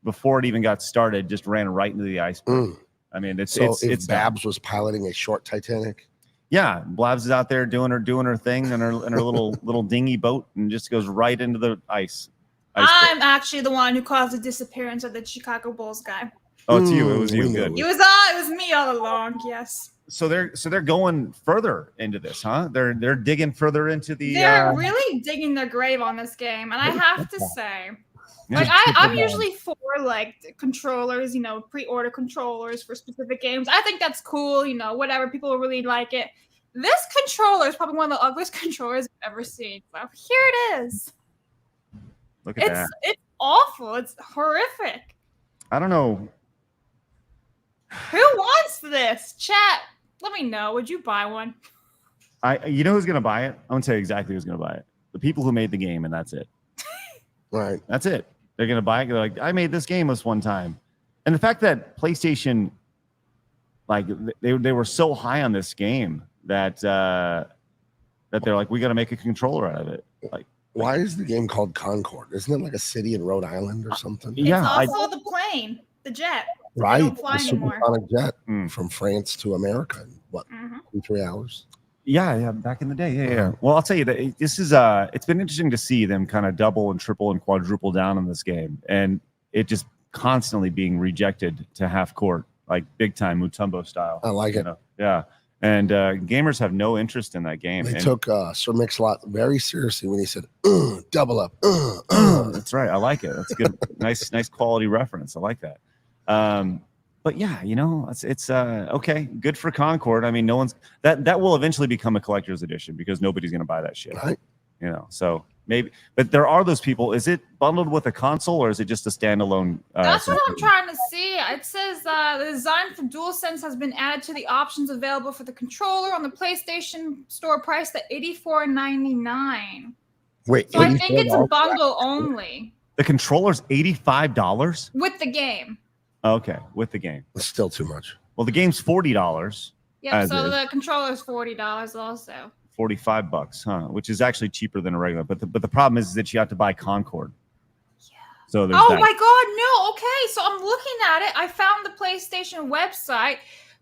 before it even got started, just ran right into the iceberg. I mean, it's Babs was piloting a short Titanic. Yeah, Blabs is out there doing her thing in her little dinghy boat and just goes right into the ice. I'm actually the one who caused the disappearance of the Chicago Bulls guy. Oh, it's you. It was you. Good. It was me all along. Yes. So they're going further into this, huh? They're digging further into the. They're really digging their grave on this game, and I have to say, like I'm usually for like controllers, pre-order controllers for specific games. I think that's cool, whatever, people will really like it. This controller is probably one of the ugliest controllers I've ever seen. So here it is. Look at that. It's awful. It's horrific. I don't know. Who wants this? Chat, let me know. Would you buy one? You know who's gonna buy it? I'm gonna tell you exactly who's gonna buy it. The people who made the game, and that's it. Right. That's it. They're gonna buy it. They're like, I made this game this one time. And the fact that PlayStation, like they were so high on this game that they're like, we got to make a controller out of it. Like, why is the game called Concord? Isn't it like a city in Rhode Island or something? It's also the plane, the jet. Right. They don't fly anymore. Supersonic jet from France to America in what, 2-3 hours? Yeah, back in the day. Yeah. Well, I'll tell you that this is it's been interesting to see them kind of double and triple and quadruple down on this game, and it just constantly being rejected to half court, like big time Mutombo style. I like it. Yeah. And gamers have no interest in that game. They took Sir Mix-a-Lot very seriously when he said, double up. That's right. I like it. That's good. nice quality reference. I like that. But yeah, it's okay. Good for Concord. I mean, no one's that will eventually become a collector's edition because nobody's going to buy that shit. Right. So Maybe, but there are those people. Is it bundled with a console or is it just a standalone? That's what I'm trying to see. It says the design for DualSense has been added to the options available for the controller on the PlayStation Store, priced at $84.99. Wait, so I think it's a bundle only. The controller's $85 with the game. Okay, with the game. It's still too much. Well, the game's $40. Yep. So the controller's $40 also. $45, huh? Which is actually cheaper than a regular. But the problem is that you have to buy Concord. Yeah. So there's my God, no. Okay, so I'm looking at it. I found the PlayStation website.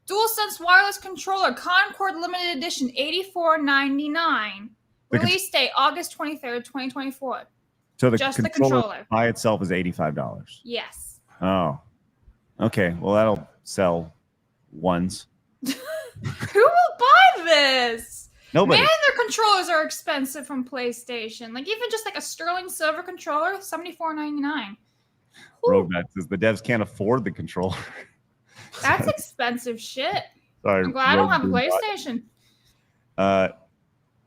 DualSense wireless controller, Concord limited edition, $84.99. Release date August 23rd, 2024. So the just controller the controller by itself is $85. Yes. Oh. Okay. Well, that'll sell ones. Who will buy this? Nobody. Man, their controllers are expensive from PlayStation. Like even just like a sterling silver controller, $74.99. Roguebat says the devs can't afford the controller. That's expensive shit. Sorry, I'm glad I don't have a PlayStation.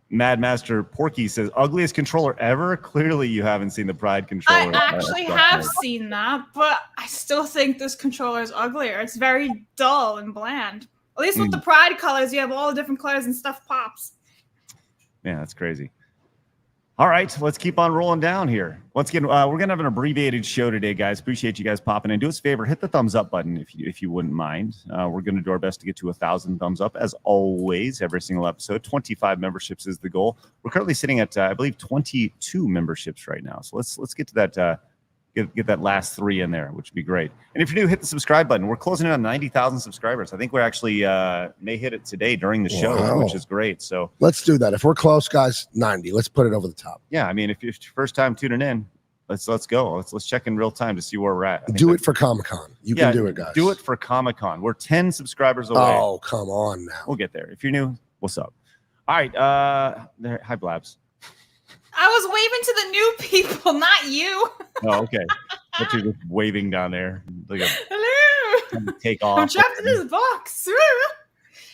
Mad Master Porky says ugliest controller ever. Clearly, you haven't seen the Pride controller. I actually have seen that, but I still think this controller is uglier. It's very dull and bland. At least with the Pride colors, you have all the different colors and stuff pops. Yeah, that's crazy. All right, let's keep on rolling down here. Once again, we're going to have an abbreviated show today, guys. Appreciate you guys popping in. Do us a favor, hit the thumbs up button if you wouldn't mind. We're going to do our best to get to 1,000 thumbs up, as always, every single episode. 25 memberships is the goal. We're currently sitting at, I believe, 22 memberships right now. So let's get to that, get that last 3 in there, which would be great. And if you're new, hit the subscribe button. We're closing in on 90,000 subscribers. I think we're actually may hit it today during the show, which is great. So let's do that. If we're close, guys, 90. Let's put it over the top. Yeah, I mean, if it's your first time tuning in, let's go. Let's check in real time to see where we're at. Do it for Comic-Con. You can do it, guys. Do it for Comic-Con. We're 10 subscribers away. Oh, come on now. We'll get there. If you're new, what's up? All right. Hi, Blabs. I was waving to the new people, not you. Oh, okay. But you're just waving down there. Like hello. Take off. I'm trapped in this box.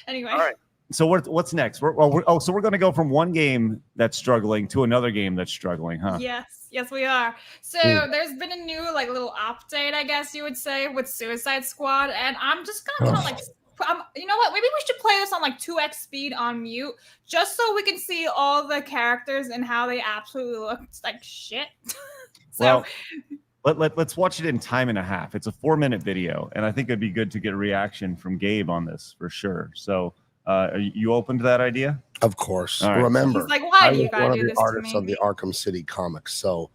Anyway. All right. So what's next? So we're going to go from one game that's struggling to another game that's struggling, huh? Yes, we are. So there's been a new little update, I guess you would say, with Suicide Squad, and I'm just gonna kind of you know what? Maybe we should play this on 2x speed on mute, just so we can see all the characters and how they absolutely look like shit. So. Well, let's watch it in time and a half. It's a 4-minute video, and I think it'd be good to get a reaction from Gabe on this for sure. So, are you open to that idea? Of course. Right. Remember, he's like, why do you I was one gotta of do the this to artists me? of the Arkham City comics, so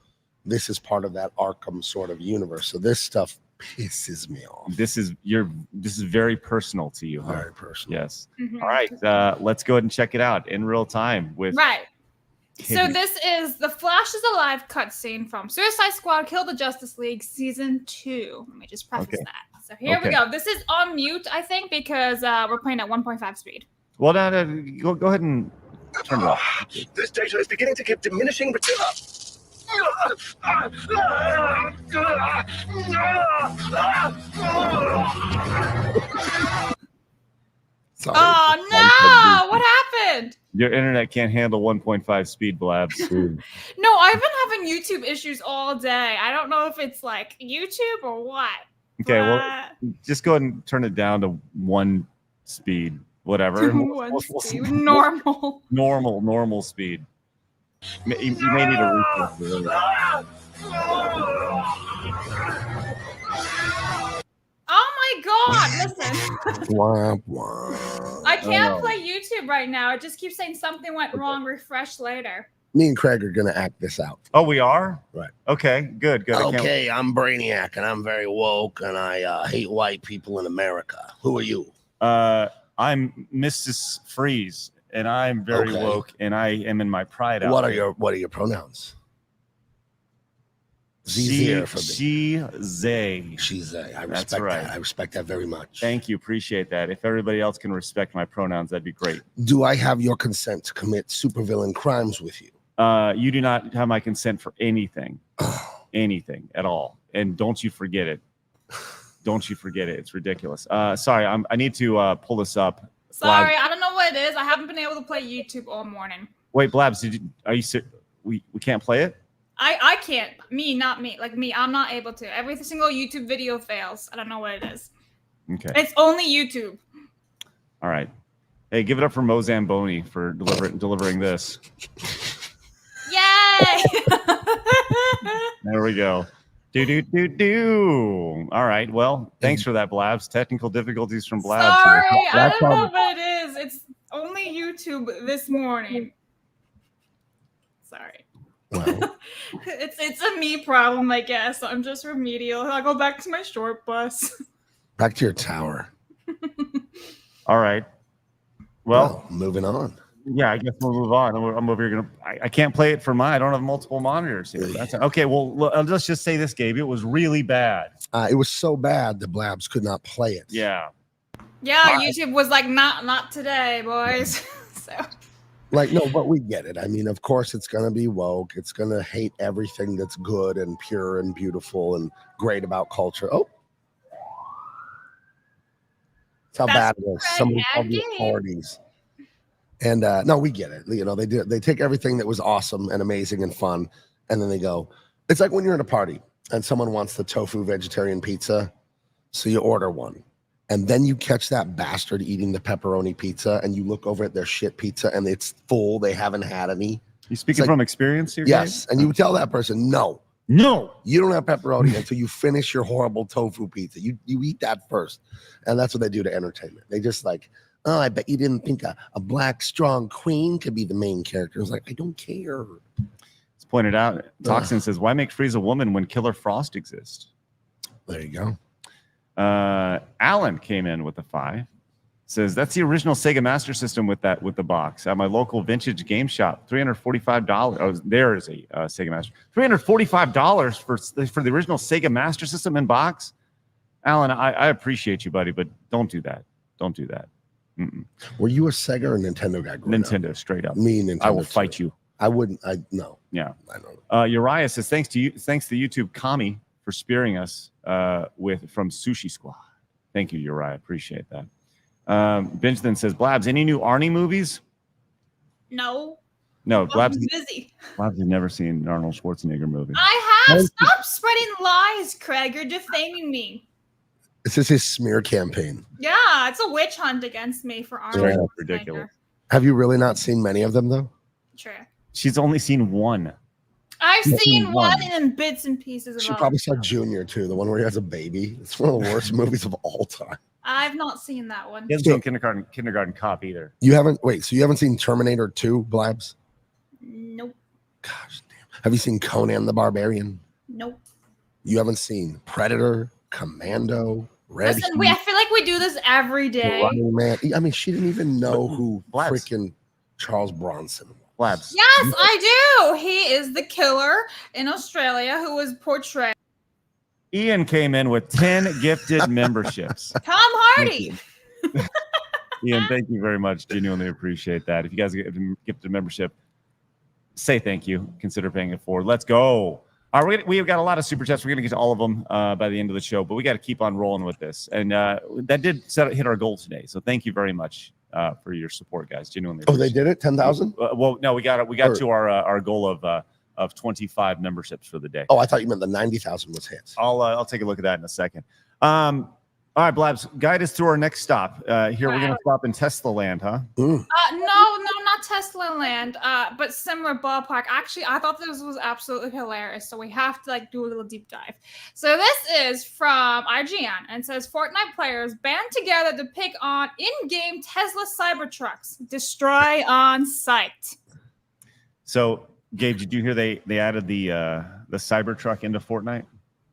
this is part of that Arkham sort of universe. So this stuff pisses me off. This is very personal to you, huh? Very personal. Yes. Mm-hmm. All right. Let's go ahead and check it out in real time with So this is the Flash is Alive cutscene from Suicide Squad Kill the Justice League Season 2. Let me just preface that. So here we go. This is on mute, I think, because we're playing at 1.5 speed. Well, now go ahead and turn it off. This data is beginning to give diminishing returns. Sorry. Oh no! What happened? Your internet can't handle 1.5 speed, Blabs. No, I've been having YouTube issues all day. I don't know if it's YouTube or what. Okay, well, just go ahead and turn it down to 1 speed, whatever. Speed. Normal. Normal speed. You may need a refresh. Oh my God! Listen. Wah, wah. I can't play YouTube right now. It just keeps saying something went wrong. Refresh later. Me and Craig are going to act this out. Oh, we are? Right. Okay, good. Okay, I'm Brainiac, and I'm very woke, and I hate white people in America. Who are you? I'm Mrs. Freeze, and I'm very woke, and I am in my pride What outfit. are your pronouns? She, they. She's they. I That's respect right. that. I respect that very much. Thank you. Appreciate that. If everybody else can respect my pronouns, that'd be great. Do I have your consent to commit supervillain crimes with you? You do not have my consent for anything. Anything at all. And don't you forget it. Don't you forget it. It's ridiculous. Sorry, I need to pull this up. Sorry, I don't know what it is. I haven't been able to play YouTube all morning. Wait, Blabs, we can't play it. I can't. Not me. Like me, I'm not able to. Every single YouTube video fails. I don't know what it is. Okay. It's only YouTube. All right. Hey, give it up for Mo Zamboni for delivering this. Yay! There we go. Do. All right. Well, thanks for that, Blabs. Technical difficulties from Blabs. Sorry, I don't know what it is. It's only YouTube this morning. Sorry. Wow. It's a me problem, I guess. I'm just remedial. I'll go back to my short bus. Back to your tower. All right. Well, moving on. Yeah, I guess we'll move on. I'm over here I can't play it for mine. I don't have multiple monitors here. That's okay. Well, let's just say this, Gabe. It was really bad. It was so bad the Blabs could not play it. Yeah. Yeah, YouTube was like, not today, boys. So. Like, no, but we get it. I mean, of course, it's going to be woke. It's going to hate everything that's good and pure and beautiful and great about culture. Oh. That's how bad it is. Somebody called the authorities. And no, we get it. You know, they take everything that was awesome and amazing and fun, and then they go, it's like when you're at a party and someone wants the tofu vegetarian pizza, so you order one. And then you catch that bastard eating the pepperoni pizza, and you look over at their shit pizza, and it's full. They haven't had any. You speaking from experience here? Yes. Gabe? And you tell that person, no, you don't have pepperoni until you finish your horrible tofu pizza. You eat that first. And that's what they do to entertainment. They just like, oh, I bet you didn't think a black, strong queen could be the main character. It's like, I don't care. It's pointed out. Toxin says, why make Freeze a woman when Killer Frost exists? There you go. Alan came in with a 5. Says that's the original Sega Master System with the box at my local vintage game shop. $345. Oh, there is a Sega Master. $345 for the original Sega Master System in box. Alan, I appreciate you, buddy, but don't do that. Don't do that. Mm-mm. Were you a Sega or Nintendo guy? Nintendo, straight up. Me, Nintendo. I will fight you. I wouldn't. No. Yeah. I don't. Uriah says thanks to YouTube Kami for spearing us from Sushi Squad. Thank you, Uriah. Appreciate that. Benjamin says, Blabs, any new Arnie movies? No. No, Blabs. I'm busy. Blabs has never seen an Arnold Schwarzenegger movie. I have. Stop spreading lies, Craig. You're defaming me. This is his smear campaign. Yeah, it's a witch hunt against me for Arnold. Straight up ridiculous. Have you really not seen many of them, though? True. She's only seen one. I've seen one in bits and pieces. She probably saw Junior, too, the one where he has a baby. It's one of the worst movies of all time. I've not seen that one. He hasn't seen Kindergarten Cop either. You haven't? Wait, so you haven't seen Terminator 2, Blabs? Nope. Gosh damn. Have you seen Conan the Barbarian? Nope. You haven't seen Predator, Commando, Red Listen, I feel like we do this every day. Running Man. I mean, she didn't even know who freaking Charles Bronson was. Blabs. Yes, I do. He is the killer in Australia who was portrayed. Ian came in with 10 gifted memberships. Tom Hardy. Ian, thank you very much. Genuinely appreciate that. If you guys get a gifted membership, say thank you. Consider paying it forward. Let's go. All right, we've got a lot of super chats. We're going to get to all of them by the end of the show, but we got to keep on rolling with this. And that did hit our goal today. So thank you very much for your support, guys. Genuinely. Oh, they did it? 10,000? Well, no, we got to our goal of 25 memberships for the day. Oh, I thought you meant the 90,000 was hit. I'll take a look at that in a second. All right, Blabs, guide us through our next stop. Here we're going to stop in Tesla Land, huh? No, not Tesla Land, but similar ballpark. Actually, I thought this was absolutely hilarious, so we have to do a little deep dive. So this is from IGN, and it says Fortnite players band together to pick on in-game Tesla Cybertrucks, destroy on sight. So, Gabe, did you hear they added the Cybertruck into Fortnite?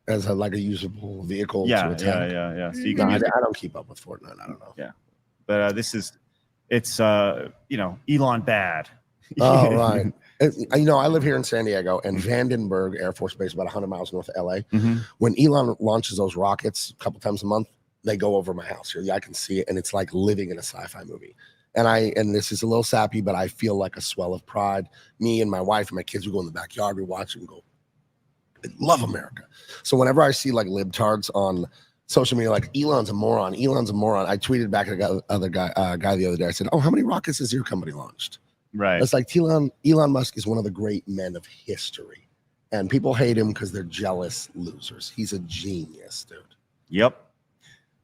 As a usable vehicle to attack. Yeah. So you can I don't keep up with Fortnite. I don't know. Yeah, but it's Elon bad. Oh right. I live here in San Diego, and Vandenberg Air Force Base, about 100 miles north of LA. Mm-hmm. When Elon launches those rockets a couple times a month, they go over my house here. I can see it, and it's like living in a sci-fi movie. And this is a little sappy, but I feel like a swell of pride. Me and my wife and my kids, we go in the backyard, we watch and go, I love America. So whenever I see libtards on social media, Elon's a moron, I tweeted back at the other guy the other day. I said, oh, how many rockets has your company launched? Right. It's like Elon Musk is one of the great men of history, and people hate him because they're jealous losers. He's a genius, dude. Yep.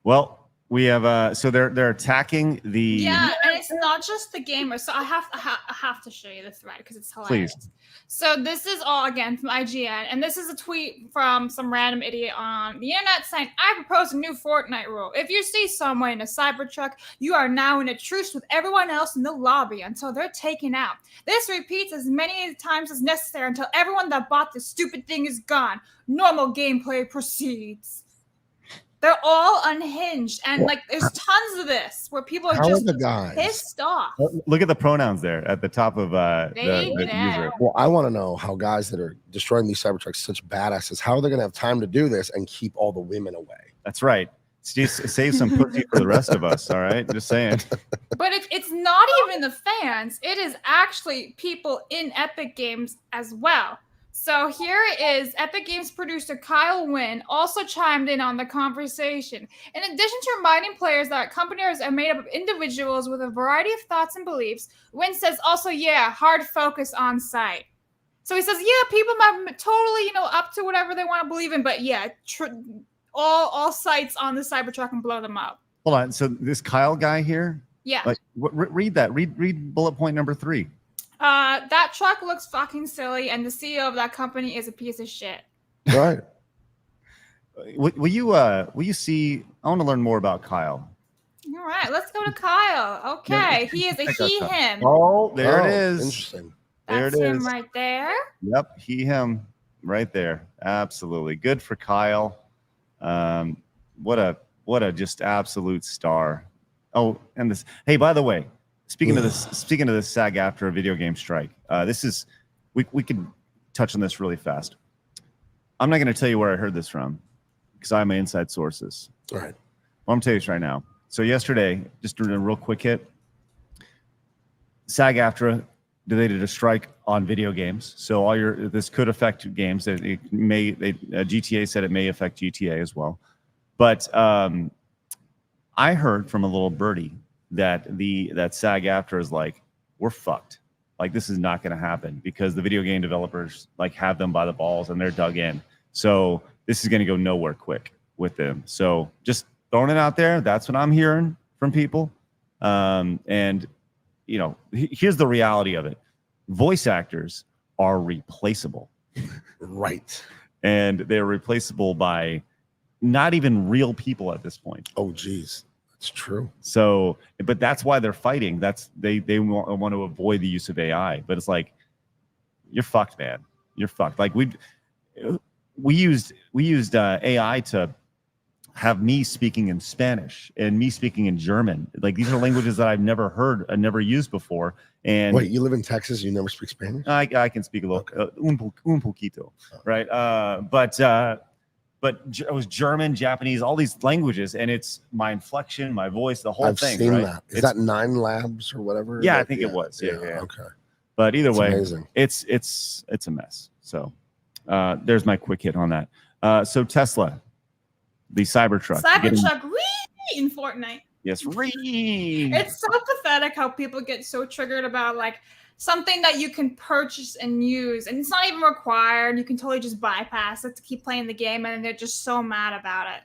Well, we have so they're attacking the. Yeah, and it's not just the gamers. So I have to show you this thread because it's hilarious. Please. So this is all again from IGN, and this is a tweet from some random idiot on the internet saying, "I propose a new Fortnite rule. If you see someone in a Cybertruck, you are now in a truce with everyone else in the lobby until they're taken out. This repeats as many times as necessary until everyone that bought this stupid thing is gone. Normal gameplay proceeds." They're all unhinged, and like there's tons of this where people are just pissed off. Look at the pronouns there at the top of the user. Well, I want to know how guys that are destroying these Cybertrucks, such badasses, how are they going to have time to do this and keep all the women away? That's right. Save some pussy for the rest of us. All right, just saying. But it's not even the fans; it is actually people in Epic Games as well. So here is Epic Games producer Kyle Wynn also chimed in on the conversation. In addition to reminding players that companies are made up of individuals with a variety of thoughts and beliefs, Wynn says also, yeah, hard focus on site. So he says, yeah, people might totally, up to whatever they want to believe in, but yeah, all sites on the Cybertruck and blow them up. Hold on. So this Kyle guy here? Yeah. Like, read that. Read bullet point number 3. That truck looks fucking silly, and the CEO of that company is a piece of shit. Right. Will you see? I want to learn more about Kyle. All right, let's go to Kyle. Okay, he is a he, him. Oh, there it is. Interesting. That's him right there. Yep, he, him, right there. Absolutely, good for Kyle. What a just absolute star. Oh, and this. Hey, by the way. Speaking of this Sag-Aftra video game strike, this is we could touch on this really fast. I'm not going to tell you where I heard this from because I have my inside sources. All right. Well, I'm telling you this right now. So yesterday, just doing a real quick hit, Sag-Aftra did a strike on video games. So this could affect games. GTA said it may affect GTA as well. But I heard from a little birdie that Sag-Aftra is like, we're fucked. Like, this is not going to happen because the video game developers like have them by the balls and they're dug in. So this is going to go nowhere quick with them. So just throwing it out there. That's what I'm hearing from people. And here's the reality of it. Voice actors are replaceable. Right. And they're replaceable by not even real people at this point. Oh, geez. It's true. So, but that's why they're fighting. They want to avoid the use of AI. But it's like, you're fucked, man. You're fucked. Like we used AI to have me speaking in Spanish and me speaking in German. Like these are languages that I've never heard and never used before. And wait, you live in Texas? You never speak Spanish? I can speak a little, un poquito, right? But it was German, Japanese, all these languages, and it's my inflection, my voice, the whole thing. I've seen right? that. Is that 9 Labs or whatever? Yeah, I think it was. Yeah. Okay. But either way, amazing. It's a mess. So there's my quick hit on that. So Tesla, the Cybertruck. In Fortnite. Yes, It's so pathetic how people get so triggered about like something that you can purchase and use, and it's not even required. You can totally just bypass it to keep playing the game, and they're just so mad about it.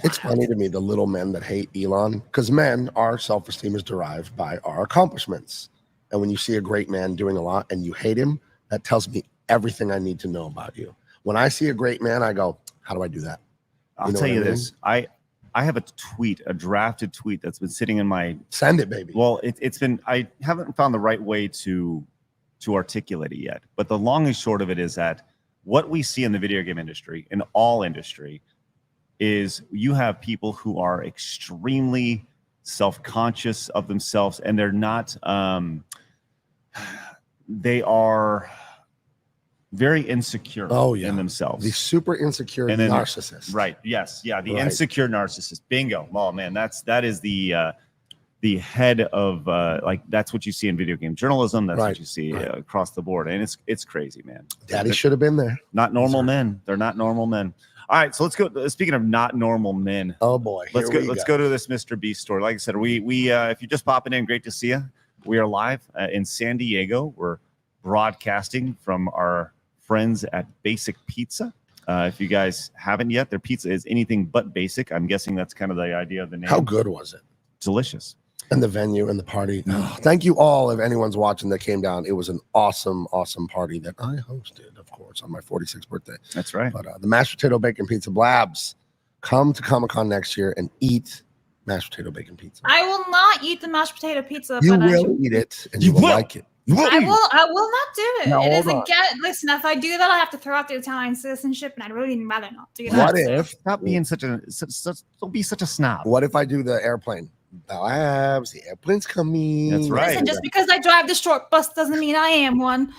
It's funny to me, the little men that hate Elon, because men, our self-esteem is derived by our accomplishments. And when you see a great man doing a lot and you hate him, that tells me everything I need to know about you. When I see a great man, I go, how do I do that? I'll tell you this. I have a drafted tweet that's been sitting in my... Send it, baby. Well, it's been... I haven't found the right way to articulate it yet. But the long and short of it is that what we see in the video game industry, in all industry, is you have people who are extremely self-conscious of themselves, and they're not... they are... very insecure in themselves. The super insecure narcissist. Right. Yes. Yeah. The insecure narcissist. Bingo. Oh man, that is the head of that's what you see in video game journalism. That's what you see across the board, and it's crazy, man. Daddy should have been there. Not normal men. They're not normal men. All right, so let's go. Speaking of not normal men, oh boy, let's go to this Mr. Beast story. Like I said, we if you're just popping in, great to see you. We are live in San Diego. We're broadcasting from our friends at Basic Pizza. If you guys haven't yet, their pizza is anything but basic. I'm guessing that's kind of the idea of the name. How good was it? Delicious. And the venue and the party. Thank you all, if anyone's watching that came down. It was an awesome party that I hosted, of course, on my 46th birthday. That's right. But the mashed potato bacon pizza blabs, come to Comic-Con next year and eat mashed potato bacon pizza. I will not eat the mashed potato pizza. You but will eat it, and you will like it. I will not do it. Now, It is hold on. again. Listen, if I do that, I have to throw out the Italian citizenship, and I'd really rather not do that. What if? Stop being don't be such a snob. What if I do the airplane? Blabs, the airplane's coming. That's right. Listen, just because I drive the short bus doesn't mean I am one.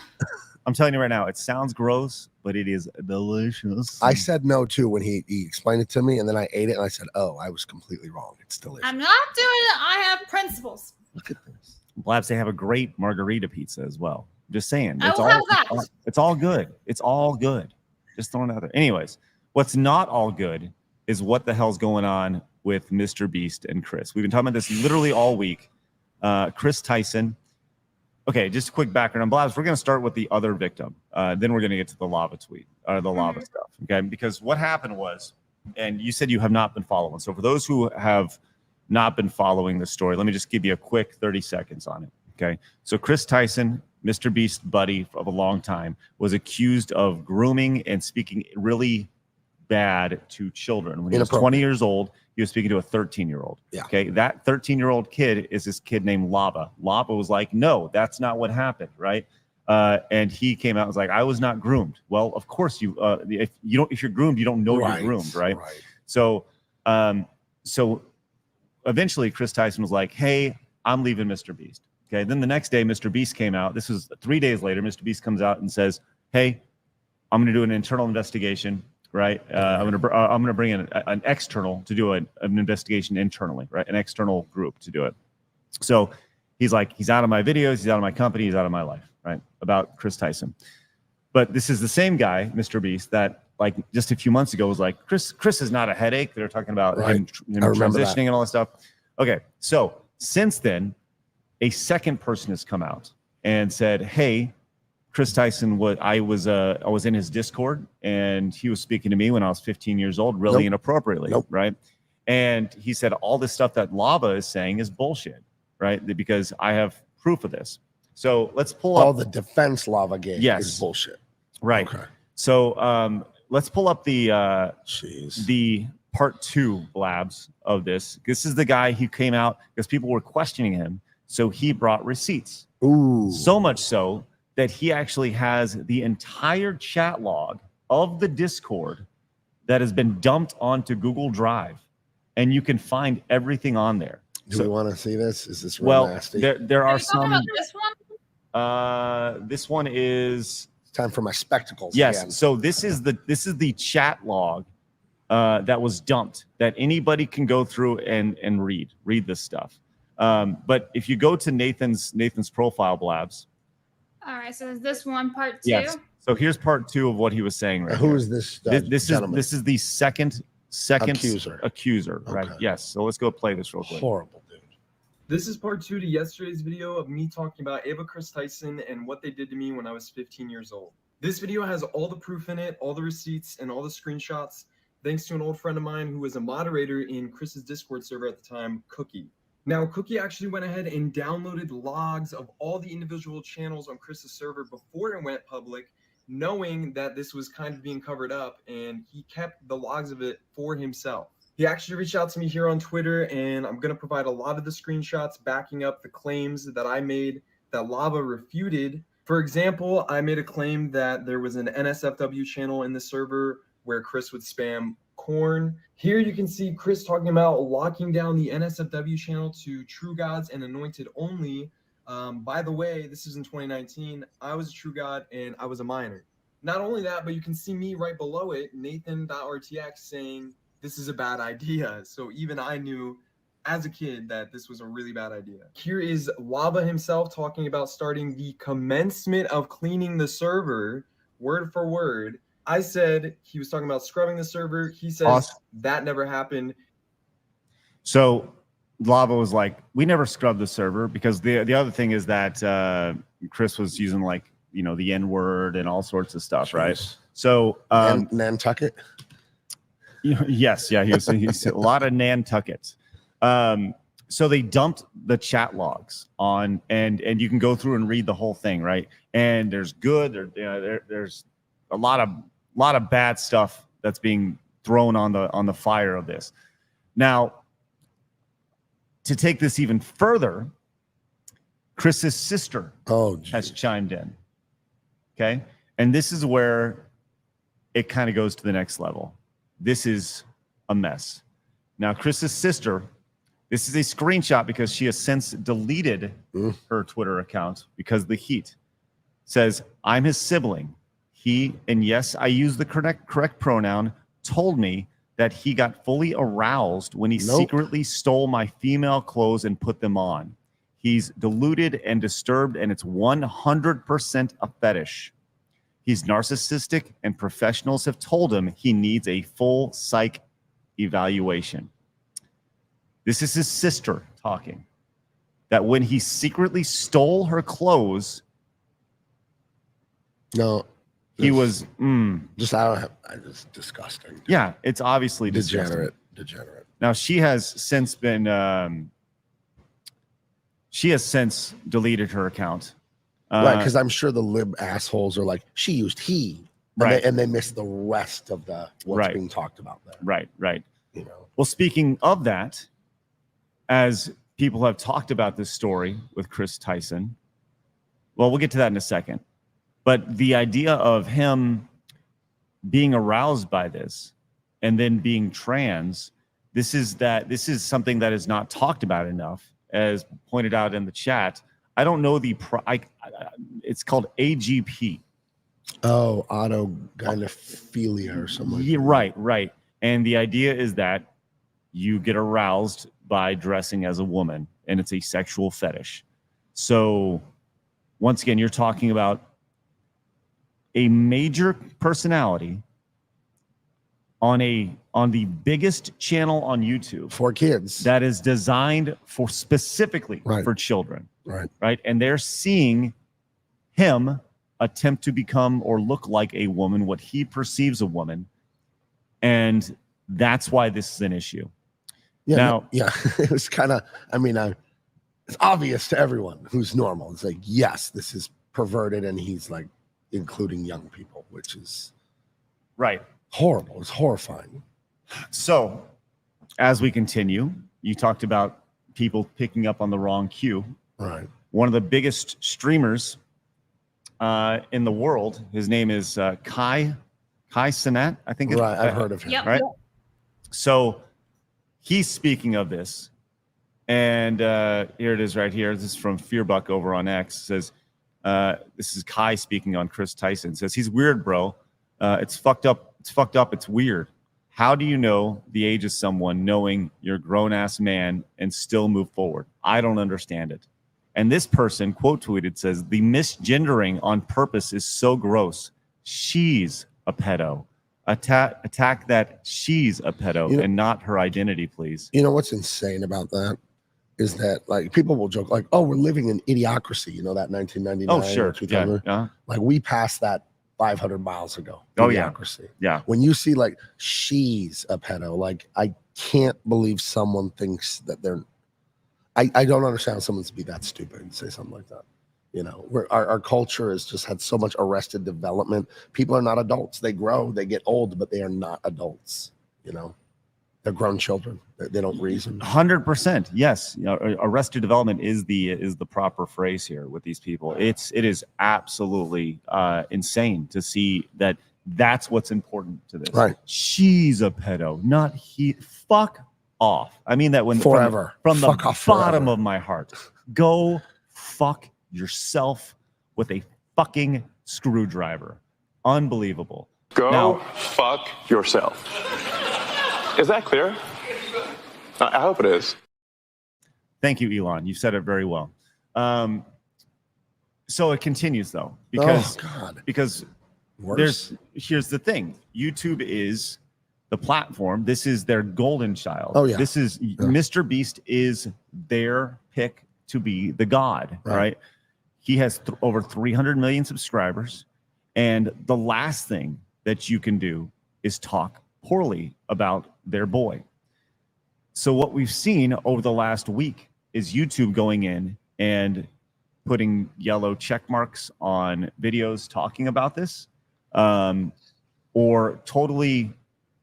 I'm telling you right now, it sounds gross, but it is delicious. I said no too when he explained it to me, and then I ate it, and I said, "Oh, I was completely wrong. It's delicious." I'm not doing it. I have principles. Look at this. Blabs, they have a great margarita pizza as well. Just saying. I will have that. It's all good. It's all good. Just throwing it out there. Anyways, what's not all good is what the hell's going on with Mr. Beast and Kris. We've been talking about this literally all week. Kris Tyson. Okay, just a quick background on Blabs. We're going to start with the other victim. Then we're going to get to the lava tweet, or the lava stuff. Okay, because what happened was, and you said you have not been following. So for those who have not been following the story, let me just give you a quick 30 seconds on it. Okay, so Kris Tyson, Mr. Beast buddy of a long time, was accused of grooming and speaking really bad to children. When he was 20 years old, he was speaking to a 13-year-old. Yeah. Okay, that 13-year-old kid is this kid named Lava. Lava was like, no, that's not what happened, right? And he came out and was like, I was not groomed. Well, of course you. If you're groomed, you don't know you're groomed, right? So, so eventually, Kris Tyson was like, hey, I'm leaving Mr. Beast. Okay. Then the next day, Mr. Beast came out. This was 3 days later. Mr. Beast comes out and says, hey, I'm going to do an internal investigation. Right, I'm gonna bring in an external to do an investigation internally, right? An external group to do it. So he's like, he's out of my videos, he's out of my company, he's out of my life, right? About Kris Tyson. But this is the same guy, Mr. Beast, that like just a few months ago was like, Kris is not a headache. They're talking about him transitioning and all that stuff. Okay, so since then, a second person has come out and said, hey, Kris Tyson, I was in his Discord, and he was speaking to me when I was 15 years old, really inappropriately, right? And he said all this stuff that Lava is saying is bullshit, right? Because I have proof of this. So let's pull up all the defense Lava gave is bullshit, right? Okay. So let's pull up the part 2 Blabs of this. This is the guy who came out because people were questioning him, so he brought receipts. Ooh, so much so that he actually has the entire chat log of the Discord that has been dumped onto Google Drive, and you can find everything on there. Do we want to see this? Is this real nasty? There are some. This one? This one is. It's time for my spectacles. Yes. Again. So this is the chat log that was dumped that anybody can go through and read this stuff. But if you go to Nathan's profile, Blabs. All right, so is this one part 2? Yes. So here's part 2 of what he was saying. Right. Who is this? This is the second accuser. Okay. Right. Yes. So let's go play this real quick. Horrible, dude. This is part 2 to yesterday's video of me talking about Kris Tyson and what they did to me when I was 15 years old. This video has all the proof in it, all the receipts, and all the screenshots, thanks to an old friend of mine who was a moderator in Kris's Discord server at the time, Cookie. Now, Cookie actually went ahead and downloaded logs of all the individual channels on Kris's server before it went public, knowing that this was kind of being covered up, and he kept the logs of it for himself. He actually reached out to me here on Twitter, and I'm going to provide a lot of the screenshots backing up the claims that I made that Lava refuted. For example, I made a claim that there was an NSFW channel in the server where Kris would spam corn. Here you can see Kris talking about locking down the NSFW channel to True Gods and Anointed only. By the way, this is in 2019. I was a True God and I was a minor. Not only that, but you can see me right below it, Nathan.rtx, saying this is a bad idea. So even I knew as a kid that this was a really bad idea. Here is Lava himself talking about starting the commencement of cleaning the server, word for word. I said he was talking about scrubbing the server. He says that never happened. So Lava was like, we never scrubbed the server because the other thing is that Kris was using like, you know, the N-word and all sorts of stuff, right? So Nantucket. Yes, yeah, he's a lot of Nantuckets. So they dumped the chat logs on, and you can go through and read the whole thing, right? And there's good, there's a lot of bad stuff that's being thrown on the fire of this. Now, to take this even further, Kris's sister has chimed in. Okay, and this is where it kind of goes to the next level. This is a mess. Now, Kris's sister, this is a screenshot because she has since deleted her Twitter account because of the heat. Says, I'm his sibling. He, and yes, I use the correct pronoun, told me that he got fully aroused when he secretly stole my female clothes and put them on. He's deluded and disturbed, and it's 100% a fetish. He's narcissistic, and professionals have told him he needs a full psych evaluation. This is his sister talking. That when he secretly stole her clothes, he was just disgusting. Yeah, it's obviously degenerate. Now she has since been she has since deleted her account. Right, because I'm sure the lib assholes are like, she used he, and they miss the rest of the what's being talked about there. Right. You know. Well, speaking of that, as people have talked about this story with Kris Tyson, well, we'll get to that in a second. But the idea of him being aroused by this and then being trans, this is something that is not talked about enough, as pointed out in the chat. I don't know it's called AGP. Oh, autogynephilia or something. Yeah, right. And the idea is that you get aroused by dressing as a woman, and it's a sexual fetish. So once again, you're talking about a major personality on the biggest channel on YouTube for kids that is designed for specifically for children. Right. And they're seeing him attempt to become or look like a woman, what he perceives a woman. And that's why this is an issue. Yeah. It was kind of, it's obvious to everyone who's normal. It's like, yes, this is perverted, and he's like including young people, which is horrible. It's horrifying. So as we continue, you talked about people picking up on the wrong cue. Right. One of the biggest streamers in the world, his name is Kai Cenat, I think. Right, I've heard of him. Yep. Right. So he's speaking of this, and here it is right here. This is from Fearbuck over on X. It says, this is Kai speaking on Kris Tyson. It says, he's weird, bro. It's fucked up. It's weird. How do you know the age of someone knowing you're a grown-ass man and still move forward? I don't understand it. And this person quote tweeted says, the misgendering on purpose is so gross. She's a pedo. Attack that she's a pedo and not her identity, please. You know what's insane about that is that, like, people will joke like, oh, we're living in idiocracy. You know, that 1999. Oh, sure. Yeah. Like, we passed that 500 miles ago. Oh, idiocracy. Yeah. When you see like she's a pedo, like, I can't believe someone thinks that they're. I don't understand how someone's be that stupid and say something like that. You know, our culture has just had so much arrested development. People are not adults. They grow, they get old, but they are not adults. You know, they're grown children. They don't reason. 100%. Yes. You know, arrested development is the proper phrase here with these people. It is absolutely insane to see that that's what's important to this. Right. She's a pedo, not he. Fuck off. I mean that when forever from the bottom of my heart. Go fuck yourself with a fucking screwdriver. Unbelievable. Go fuck yourself. Is that clear? I hope it is. Thank you, Elon. You said it very well. So it continues though, because here's the thing. YouTube is the platform. This is their golden child. Oh, yeah. This is Mr. Beast is their pick to be the god, right? He has over 300 million subscribers. And the last thing that you can do is talk poorly about their boy. So what we've seen over the last week is YouTube going in and putting yellow check marks on videos talking about this, or totally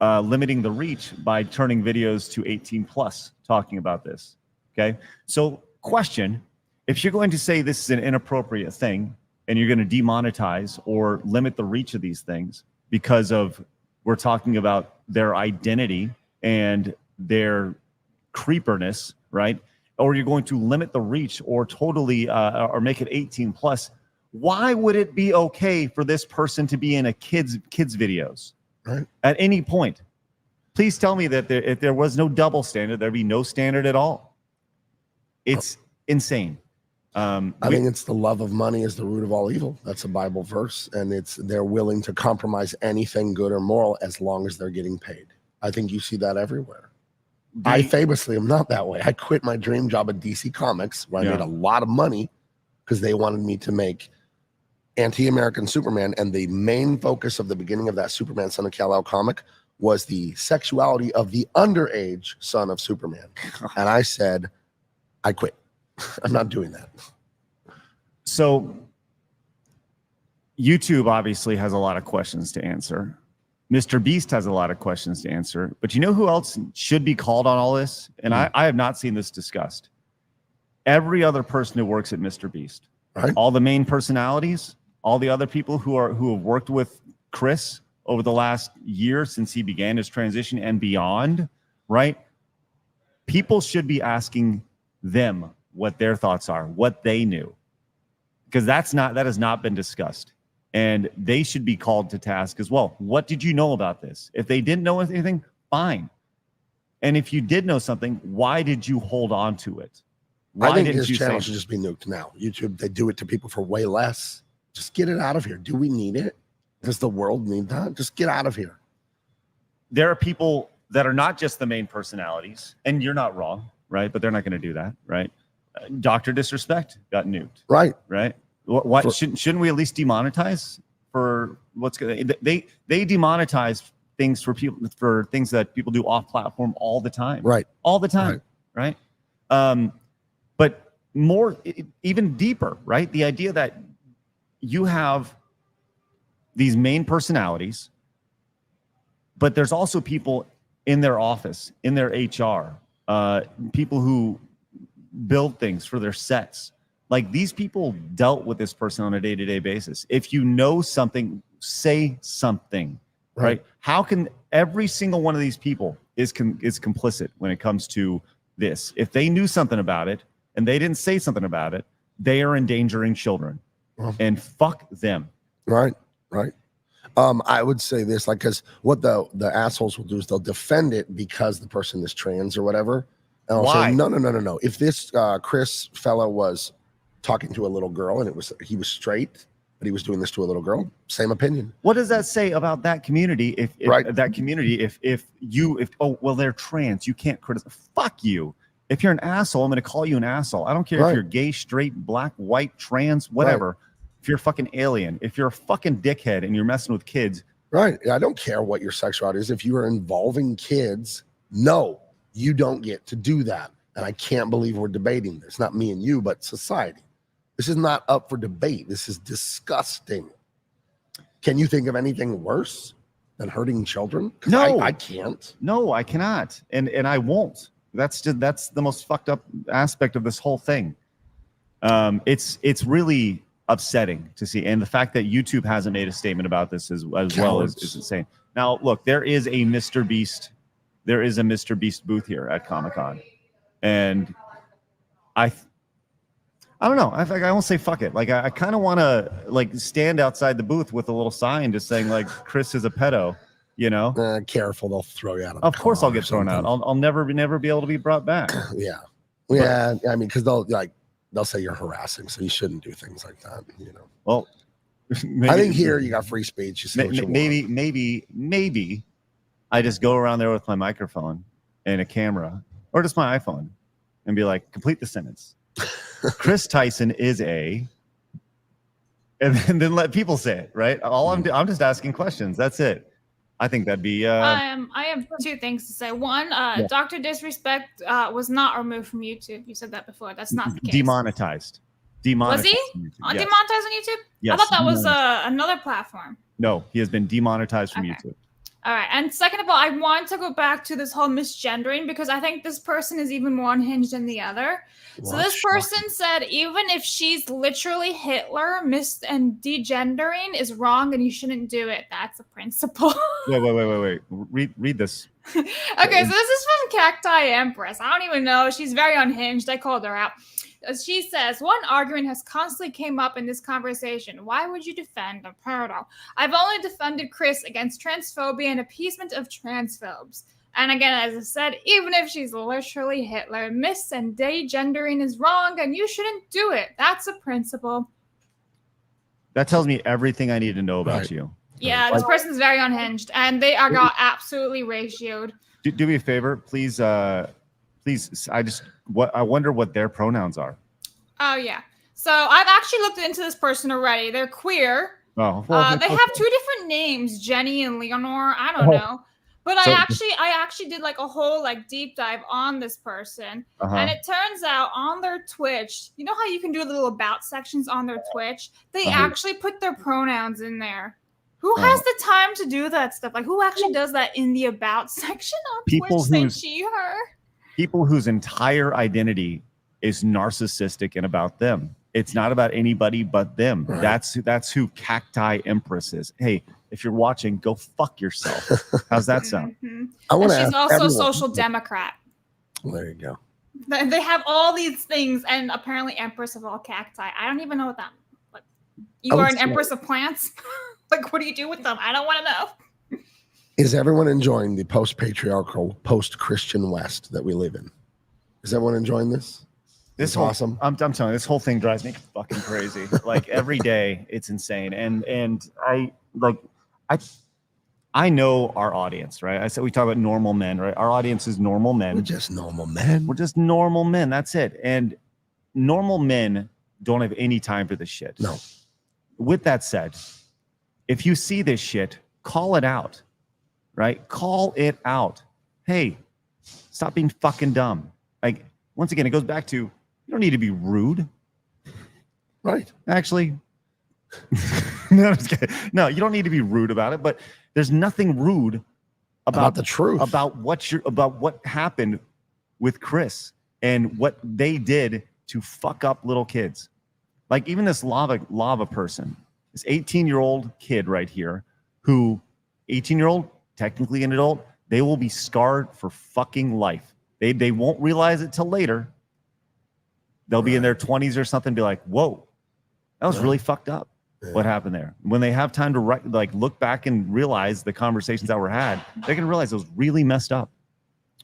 limiting the reach by turning videos to 18 plus talking about this. Okay. So question, if you're going to say this is an inappropriate thing and you're going to demonetize or limit the reach of these things because of we're talking about their identity and their creeperness, right? Or you're going to limit the reach or totally or make it 18 plus, why would it be okay for this person to be in a kids videos at any point? Please tell me that if there was no double standard, there'd be no standard at all. It's insane. I think it's the love of money is the root of all evil. That's a Bible verse, and they're willing to compromise anything good or moral as long as they're getting paid. I think you see that everywhere. I famously am not that way. I quit my dream job at DC Comics where I made a lot of money because they wanted me to make anti-American Superman, and the main focus of the beginning of that Superman Son of Kal-El comic was the sexuality of the underage son of Superman. And I said, I quit. I'm not doing that. So YouTube obviously has a lot of questions to answer. Mr. Beast has a lot of questions to answer. But you know who else should be called on all this? And I have not seen this discussed. Every other person who works at Mr. Beast. Right. All the main personalities, all the other people who have worked with Kris over the last year since he began his transition and beyond, right? People should be asking them what their thoughts are, what they knew, because that has not been discussed, and they should be called to task as well. What did you know about this? If they didn't know anything, fine. And if you did know something, why did you hold on to it? Why I think didn't his you channel say should just be nuked now. YouTube, they do it to people for way less. Just get it out of here. Do we need it? Does the world need that? Just get out of here. there are people that are not just the main personalities, and you're not wrong, right? But they're not going to do that, right? Dr. Disrespect got nuked, right? Why shouldn't we at least demonetize for what's going? They demonetize things for people for things that people do off platform all the time, right? All the time, right? But more, even deeper, right? The idea that you have these main personalities, but there's also people in their office, in their HR, people who build things for their sets. Like, these people dealt with this person on a day-to-day basis. If you know something, say something, right? How can every single one of these people is complicit when it comes to this? If they knew something about it and they didn't say something about it, they are endangering children, and fuck them. Right. I would say this, like, because what the assholes will do is they'll defend it because the person is trans or whatever. And I'll say, no. If this Kris fellow was talking to a little girl and he was straight, but he was doing this to a little girl, same opinion. What does that say about that community? If they're trans, you can't criticize. Fuck you. If you're an asshole, I'm going to call you an asshole. I don't care if you're gay, straight, black, white, trans, whatever. If you're a fucking alien, if you're a fucking dickhead and you're messing with kids. Right. I don't care what your sexuality is. If you are involving kids, no, you don't get to do that. And I can't believe we're debating this. Not me and you, but society. This is not up for debate. This is disgusting. Can you think of anything worse than hurting children? No, I can't. No, I cannot. And I won't. That's the most fucked up aspect of this whole thing. It's really upsetting to see, and the fact that YouTube hasn't made a statement about this as well is insane. Now, look, there is a Mr. Beast booth here at Comic-Con, and I don't know. I won't say fuck it. Like, I kind of want to like stand outside the booth with a little sign just saying like Kris is a pedo, you know. Careful, they'll throw you out. Of course, I'll get thrown out. I'll never be able to be brought back. Yeah. I mean, because they'll say you're harassing, so you shouldn't do things like that, you know. Well, I think here you got free speech. You say what you want. Maybe I just go around there with my microphone and a camera, or just my iPhone, and be like, complete the sentence. Kris Tyson is a, and then let people say it, right? I'm just asking questions. That's it. I think that'd be. I have two things to say. One, Dr. Disrespect was not removed from YouTube. You said that before. That's not the case. Demonetized. Was he Yes. demonetized on YouTube? Yes, I thought that was another platform. No, he has been demonetized from YouTube. All right. And second of all, I want to go back to this whole misgendering because I think this person is even more unhinged than the other. So this person said, even if she's literally Hitler, and degendering is wrong and you shouldn't do it. That's a principle. Wait. Read this. Okay, so this is from Cacti Empress. I don't even know. She's very unhinged. I called her out. She says, one argument has constantly came up in this conversation. Why would you defend a pedo? I've only defended Kris against transphobia and appeasement of transphobes. And again, as I said, even if she's literally Hitler, mis- and degendering is wrong and you shouldn't do it. That's a principle. That tells me everything I need to know about you. Yeah, this person's very unhinged and they are got absolutely ratioed. Do me a favor, please. Please, I wonder what their pronouns are. Oh, yeah. So I've actually looked into this person already. They're queer. Oh, well, they have two different names, Jenny and Leonore. I don't know. But I actually did like a whole like deep dive on this person. And it turns out on their Twitch, you know how you can do little about sections on their Twitch? They actually put their pronouns in there. Who has the time to do that stuff? Like who actually does that in the about section on Twitch? Say she, her. People whose entire identity is narcissistic and about them. It's not about anybody but them. Right. That's who Cacti Empress is. Hey, if you're watching, go fuck yourself. How's that sound? She's also a social democrat. Well, there you go. They have all these things, and apparently Empress of all cacti. I don't even know what that. Like, you are an Empress of plants. Like, what do you do with them? I don't want to know. Is everyone enjoying the post-patriarchal, post-Christian West that we live in? Is everyone enjoying this? This is awesome. I'm telling you, this whole thing drives me fucking crazy. Like every day, it's insane. And I know our audience, right? I said we talk about normal men, right? Our audience is normal men. We're just normal men. We're just normal men. That's it. And normal men don't have any time for this shit. No. With that said, if you see this shit, call it out. Right? Call it out. Hey, stop being fucking dumb. Like, once again, it goes back to, you don't need to be rude. Right. Actually, no, I'm just kidding. No, you don't need to be rude about it, but there's nothing rude about the truth, about what happened with Kris and what they did to fuck up little kids. Like even this lava person, this 18-year-old kid right here, who 18-year-old, technically an adult, they will be scarred for fucking life. They won't realize it till later. They'll be in their 20s or something, be like, whoa, that was really fucked up. What happened there? When they have time to look back and realize the conversations that were had, they're gonna realize it was really messed up.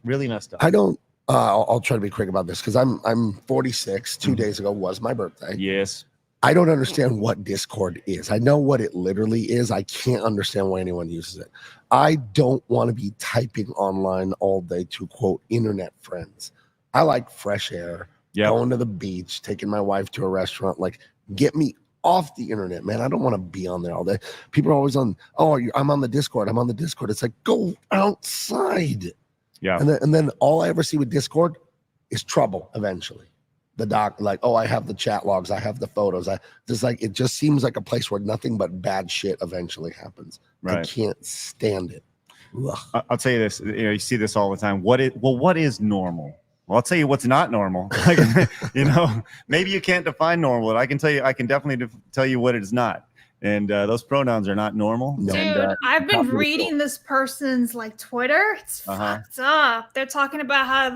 Really messed up. I don't. I'll try to be quick about this because I'm 46. 2 days ago was my birthday. Yes. I don't understand what Discord is. I know what it literally is. I can't understand why anyone uses it. I don't want to be typing online all day to quote internet friends. I like fresh air, going to the beach, taking my wife to a restaurant. Like, get me off the internet, man. I don't want to be on there all day. People are always on, I'm on the Discord. I'm on the Discord. It's like, go outside. Yeah. And then all I ever see with Discord is trouble eventually. The doc, like, I have the chat logs, I have the photos. It just seems like a place where nothing but bad shit eventually happens. Right. I can't stand it. Ugh. I'll tell you this. You see this all the time. What is normal? Well, I'll tell you what's not normal. Like, maybe you can't define normal, but I can tell you, I can definitely tell you what it is not. And those pronouns are not normal. Dude, and, I've been reading this person's like Twitter. It's fucked up. They're talking about how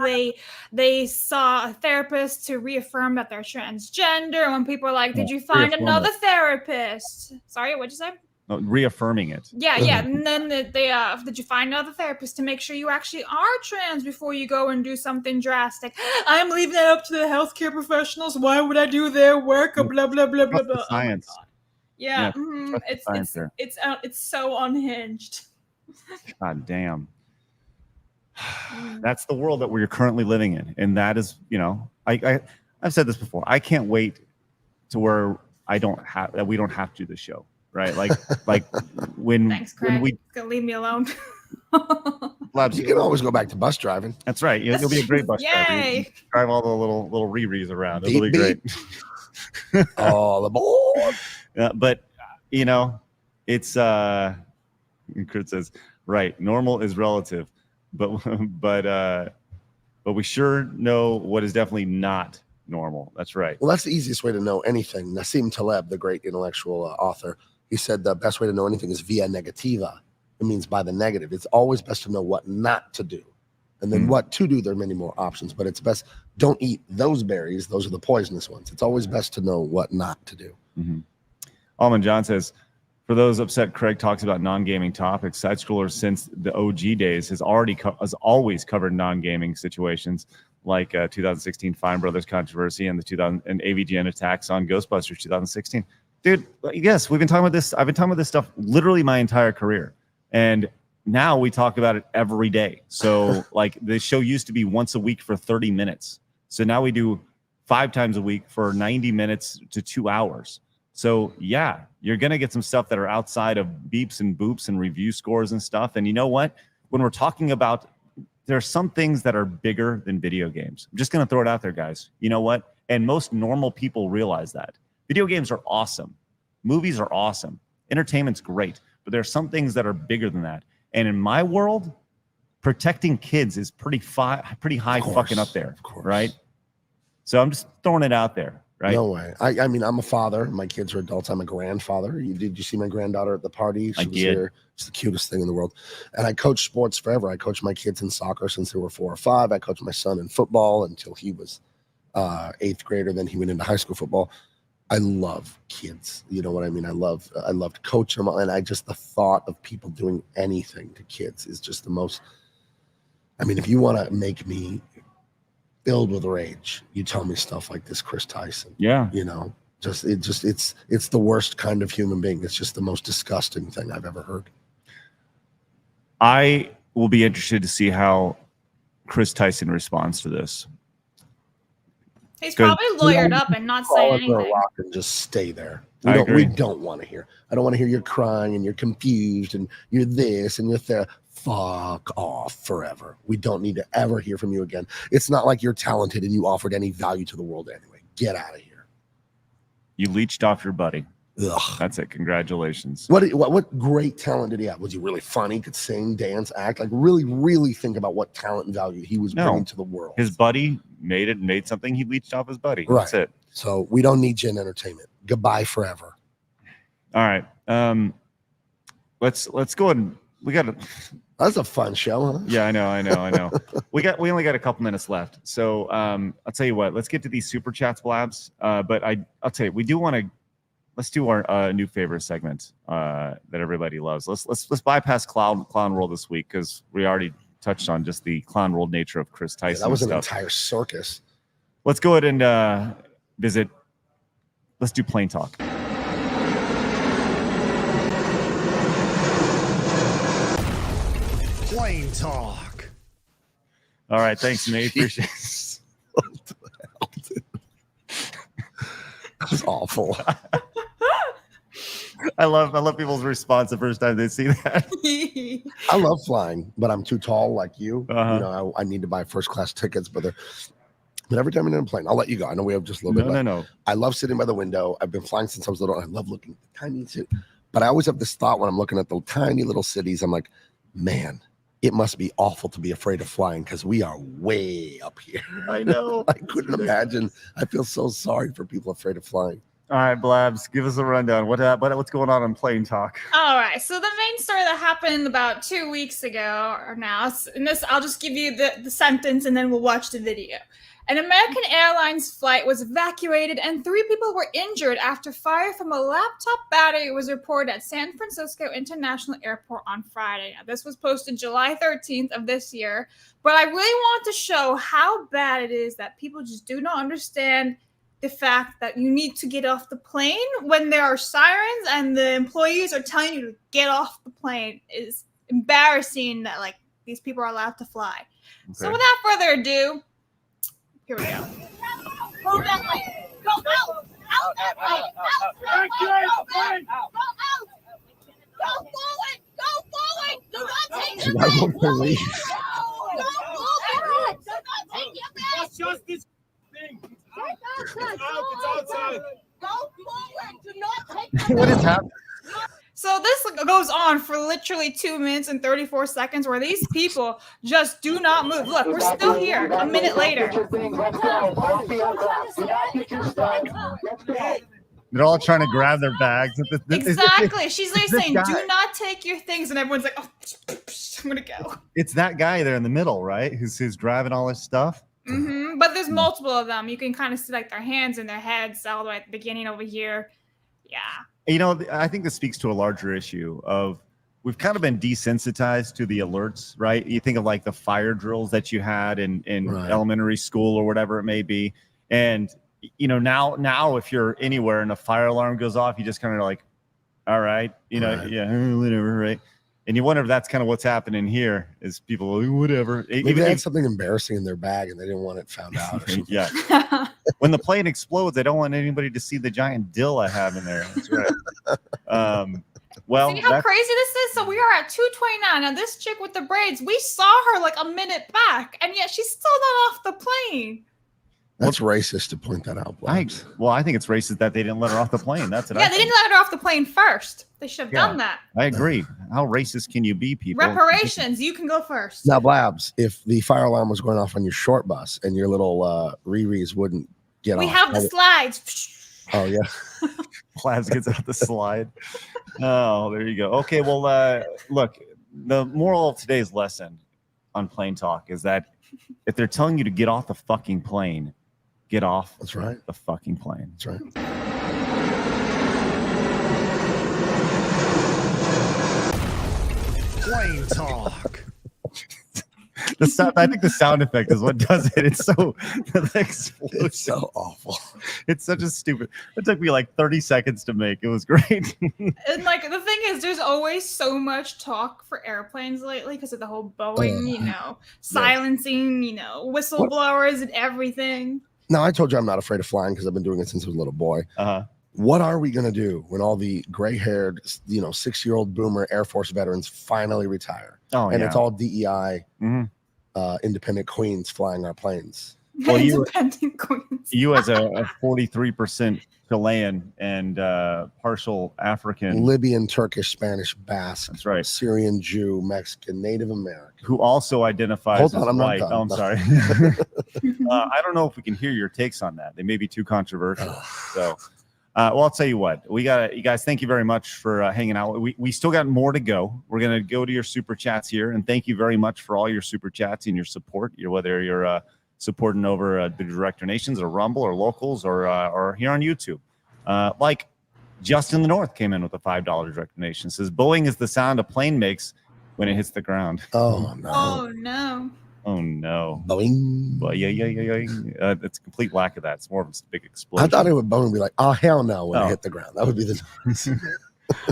they saw a therapist to reaffirm that they're transgender. And when people are like, "Did you find another therapist?" Sorry, what'd you say? Oh, reaffirming it. Yeah. And then did you find another therapist to make sure you actually are trans before you go and do something drastic? I'm leaving that up to the healthcare professionals. Why would I do their work? Blah blah blah blah blah blah. Science. Yeah, it's so unhinged. God damn. That's the world that we're currently living in, and that is, you know, I've said this before. I can't wait to where we don't have to do this show, right? Like when Thanks, Craig. when we It's gonna leave me alone. Labs, you can always go back to bus driving. That's right. You'll be a great bus driver. Yay! You drive all the little REEEEEs around. Beep, It'll be great. All aboard. But you know, it's Kurt says, right, normal is relative, but we sure know what is definitely not normal. That's right. Well, that's the easiest way to know anything. Nassim Taleb, the great intellectual author, he said the best way to know anything is via negativa. It means by the negative. It's always best to know what not to do. And then what to do, there are many more options, but it's best, don't eat those berries. Those are the poisonous ones. It's always best to know what not to do. Almond John says, for those upset Craig talks about non-gaming topics, Side Scroller since the OG days has always covered non-gaming situations like 2016 Fine Brothers controversy and the 2000 AVGN attacks on Ghostbusters 2016. Dude, yes, we've been talking about this. I've been talking about this stuff literally my entire career. And now we talk about it every day. So like the show used to be once a week for 30 minutes. So now we do 5 times a week for 90 minutes to 2 hours. So yeah, you're going to get some stuff that are outside of beeps and boops and review scores and stuff. And you know what? When we're talking about, there are some things that are bigger than video games. I'm just going to throw it out there, guys. You know what? And most normal people realize that. Video games are awesome. Movies are awesome. Entertainment's great. But there are some things that are bigger than that. And in my world, protecting kids is pretty high fucking up there, right? So I'm just throwing it out there, right? No way. I mean, I'm a father. My kids are adults. I'm a grandfather. Did you see my granddaughter at the party? She was here. It's the cutest thing in the world. And I coached sports forever. I coached my kids in soccer since they were 4 or 5. I coached my son in football until he was 8th grader. Then he went into high school football. I love kids. You know what I mean? I love to coach them. And the thought of people doing anything to kids is just the most, I mean, if you want to make me filled with rage, you tell me stuff like this, Kris Tyson. Yeah. You know, it's the worst kind of human being. It's just the most disgusting thing I've ever heard. I will be interested to see how Kris Tyson responds to this. He's probably lawyered up and not saying anything. And just stay there. We don't want to hear. I don't want to hear you're crying and you're confused and you're this and you're that. Fuck off forever. We don't need to ever hear from you again. It's not like you're talented and you offered any value to the world anyway. Get out of here. You leached off your buddy. Ugh. That's it. Congratulations. What great talent did he have? Was he really funny? Could sing, dance, act? Like really think about what talent and value he was bringing to the world. His buddy made something. He leached off his buddy. Right. That's it. So we don't need you in entertainment. Goodbye forever. All right. Let's go ahead and we got to. That's a fun show, huh? Yeah, I know. We only got a couple minutes left. So I'll tell you what. Let's get to these super chats, Blabs. But I'll tell you, we do want to. Let's do our new favorite segment that everybody loves. Let's bypass Clown World this week because we already touched on just the Clown World nature of Kris Tyson. Yeah, that was an entire circus. Let's go ahead and visit. Let's do Plain Talk. Plain Talk. All right, thanks, Nate. Appreciate it. That was awful. I love people's response the first time they see that. I love flying, but I'm too tall like you. Uh-huh. You know, I need to buy first class tickets, but every time I'm in a plane, I'll let you go. I know we have just a little bit. No. I love sitting by the window. I've been flying since I was little. I love looking at the tiny city. But I always have this thought when I'm looking at the tiny little cities. I'm like, man, it must be awful to be afraid of flying because we are way up here. I know. I couldn't imagine. I feel so sorry for people afraid of flying. All right, Blabs, give us a rundown. What's going on Plain Talk? All right, so the main story that happened about 2 weeks ago or now, and this I'll just give you the sentence and then we'll watch the video. An American Airlines flight was evacuated and 3 people were injured after fire from a laptop battery was reported at San Francisco International Airport on Friday. Now, this was posted July 13th of this year, but I really want to show how bad it is that people just do not understand the fact that you need to get off the plane when there are sirens and the employees are telling you to get off the plane. Is embarrassing that These people are allowed to fly. So Okay. without further ado, here we go. Move that way. Go out. Out that way. Out. Go out. Go forward. Go forward. Do not take your back. Go forward. Do not take your back. What's just this thing? It's outside. Go forward. Do not take your back. What is happening? So this goes on for literally 2 minutes and 34 seconds where these people just do not move. Look, we're still here a minute later. They're all trying to grab their bags. Exactly. She's like this saying, guy. do not take your things. And everyone's like, oh, I'm going to go. It's that guy there in the middle, right? Who's driving all this stuff. But there's multiple of them. You can kind of see like their hands and their heads all the way at the beginning over here. Yeah. You know, I think this speaks to a larger issue of we've kind of been desensitized to the alerts, right? You think of like the fire drills that you had in Right. elementary school or whatever it may be. And, you know, now if you're anywhere and a fire alarm goes off, you just kind of like, all right, you know, Right. yeah, whatever, right? And you wonder if that's kind of what's happening here is people, whatever. Maybe they had something embarrassing in their bag and they didn't want it found out. Or something. Yeah. When the plane explodes, they don't want anybody to see the giant dill I have in there. That's right. Well, See how crazy this is? So we are at 2:29. Now this chick with the braids, we saw her like a minute back, and yet she's still not off the plane. That's racist to point that out. I think it's racist that they didn't let her off the plane. That's it. Yeah, they didn't let her off the plane first. They should have done that. I agree. How racist can you be, people? Reparations, you can go first. Now, Blabs, if the fire alarm was going off on your short bus and your little REEEEEs wouldn't get We off. have the slides. Oh, yeah. Blabs gets out the slide. Oh, there you go. Okay, well, look, the moral of today's lesson on Plane Talk is that if they're telling you to get off the fucking plane, get off That's right. the fucking plane. That's right. Plane talk. I think the sound effect is what does it. It's so the explosion. It's so awful. It's such a stupid. It took me like 30 seconds to make. It was great. And like the thing is, there's always so much talk for airplanes lately because of the whole Boeing, you know, silencing, you know, whistleblowers and everything. Now, I told you I'm not afraid of flying because I've been doing it since I was a little boy. What are we going to do when all the gray-haired, 6-year-old boomer Air Force veterans finally retire? Oh, and yeah. it's all DEI, independent queens flying our planes. Well, Independent queens. You as a 43% Chilean and partial African, Libyan, Turkish, Spanish, Basque. That's right. Syrian, Jew, Mexican, Native American. who also identifies Hold on, as I'm not white. done. Oh, I'm sorry. I don't know if we can hear your takes on that. They may be too controversial. So, well, I'll tell you what. You guys, thank you very much for hanging out. We still got more to go. We're going to go to your super chats here. And thank you very much for all your super chats and your support. Whether you're supporting over the direct donations or Rumble or Locals or here on YouTube. Like Justin the North came in with a $5 direct donation. Says Boeing is the sound a plane makes when it hits the ground. Oh, no. Oh, no. Oh, no. Boing. Well, yeah. It's a complete lack of that. It's more of a big explosion. I thought it would Boeing be like, oh, hell no, when it hit the ground. That would be the.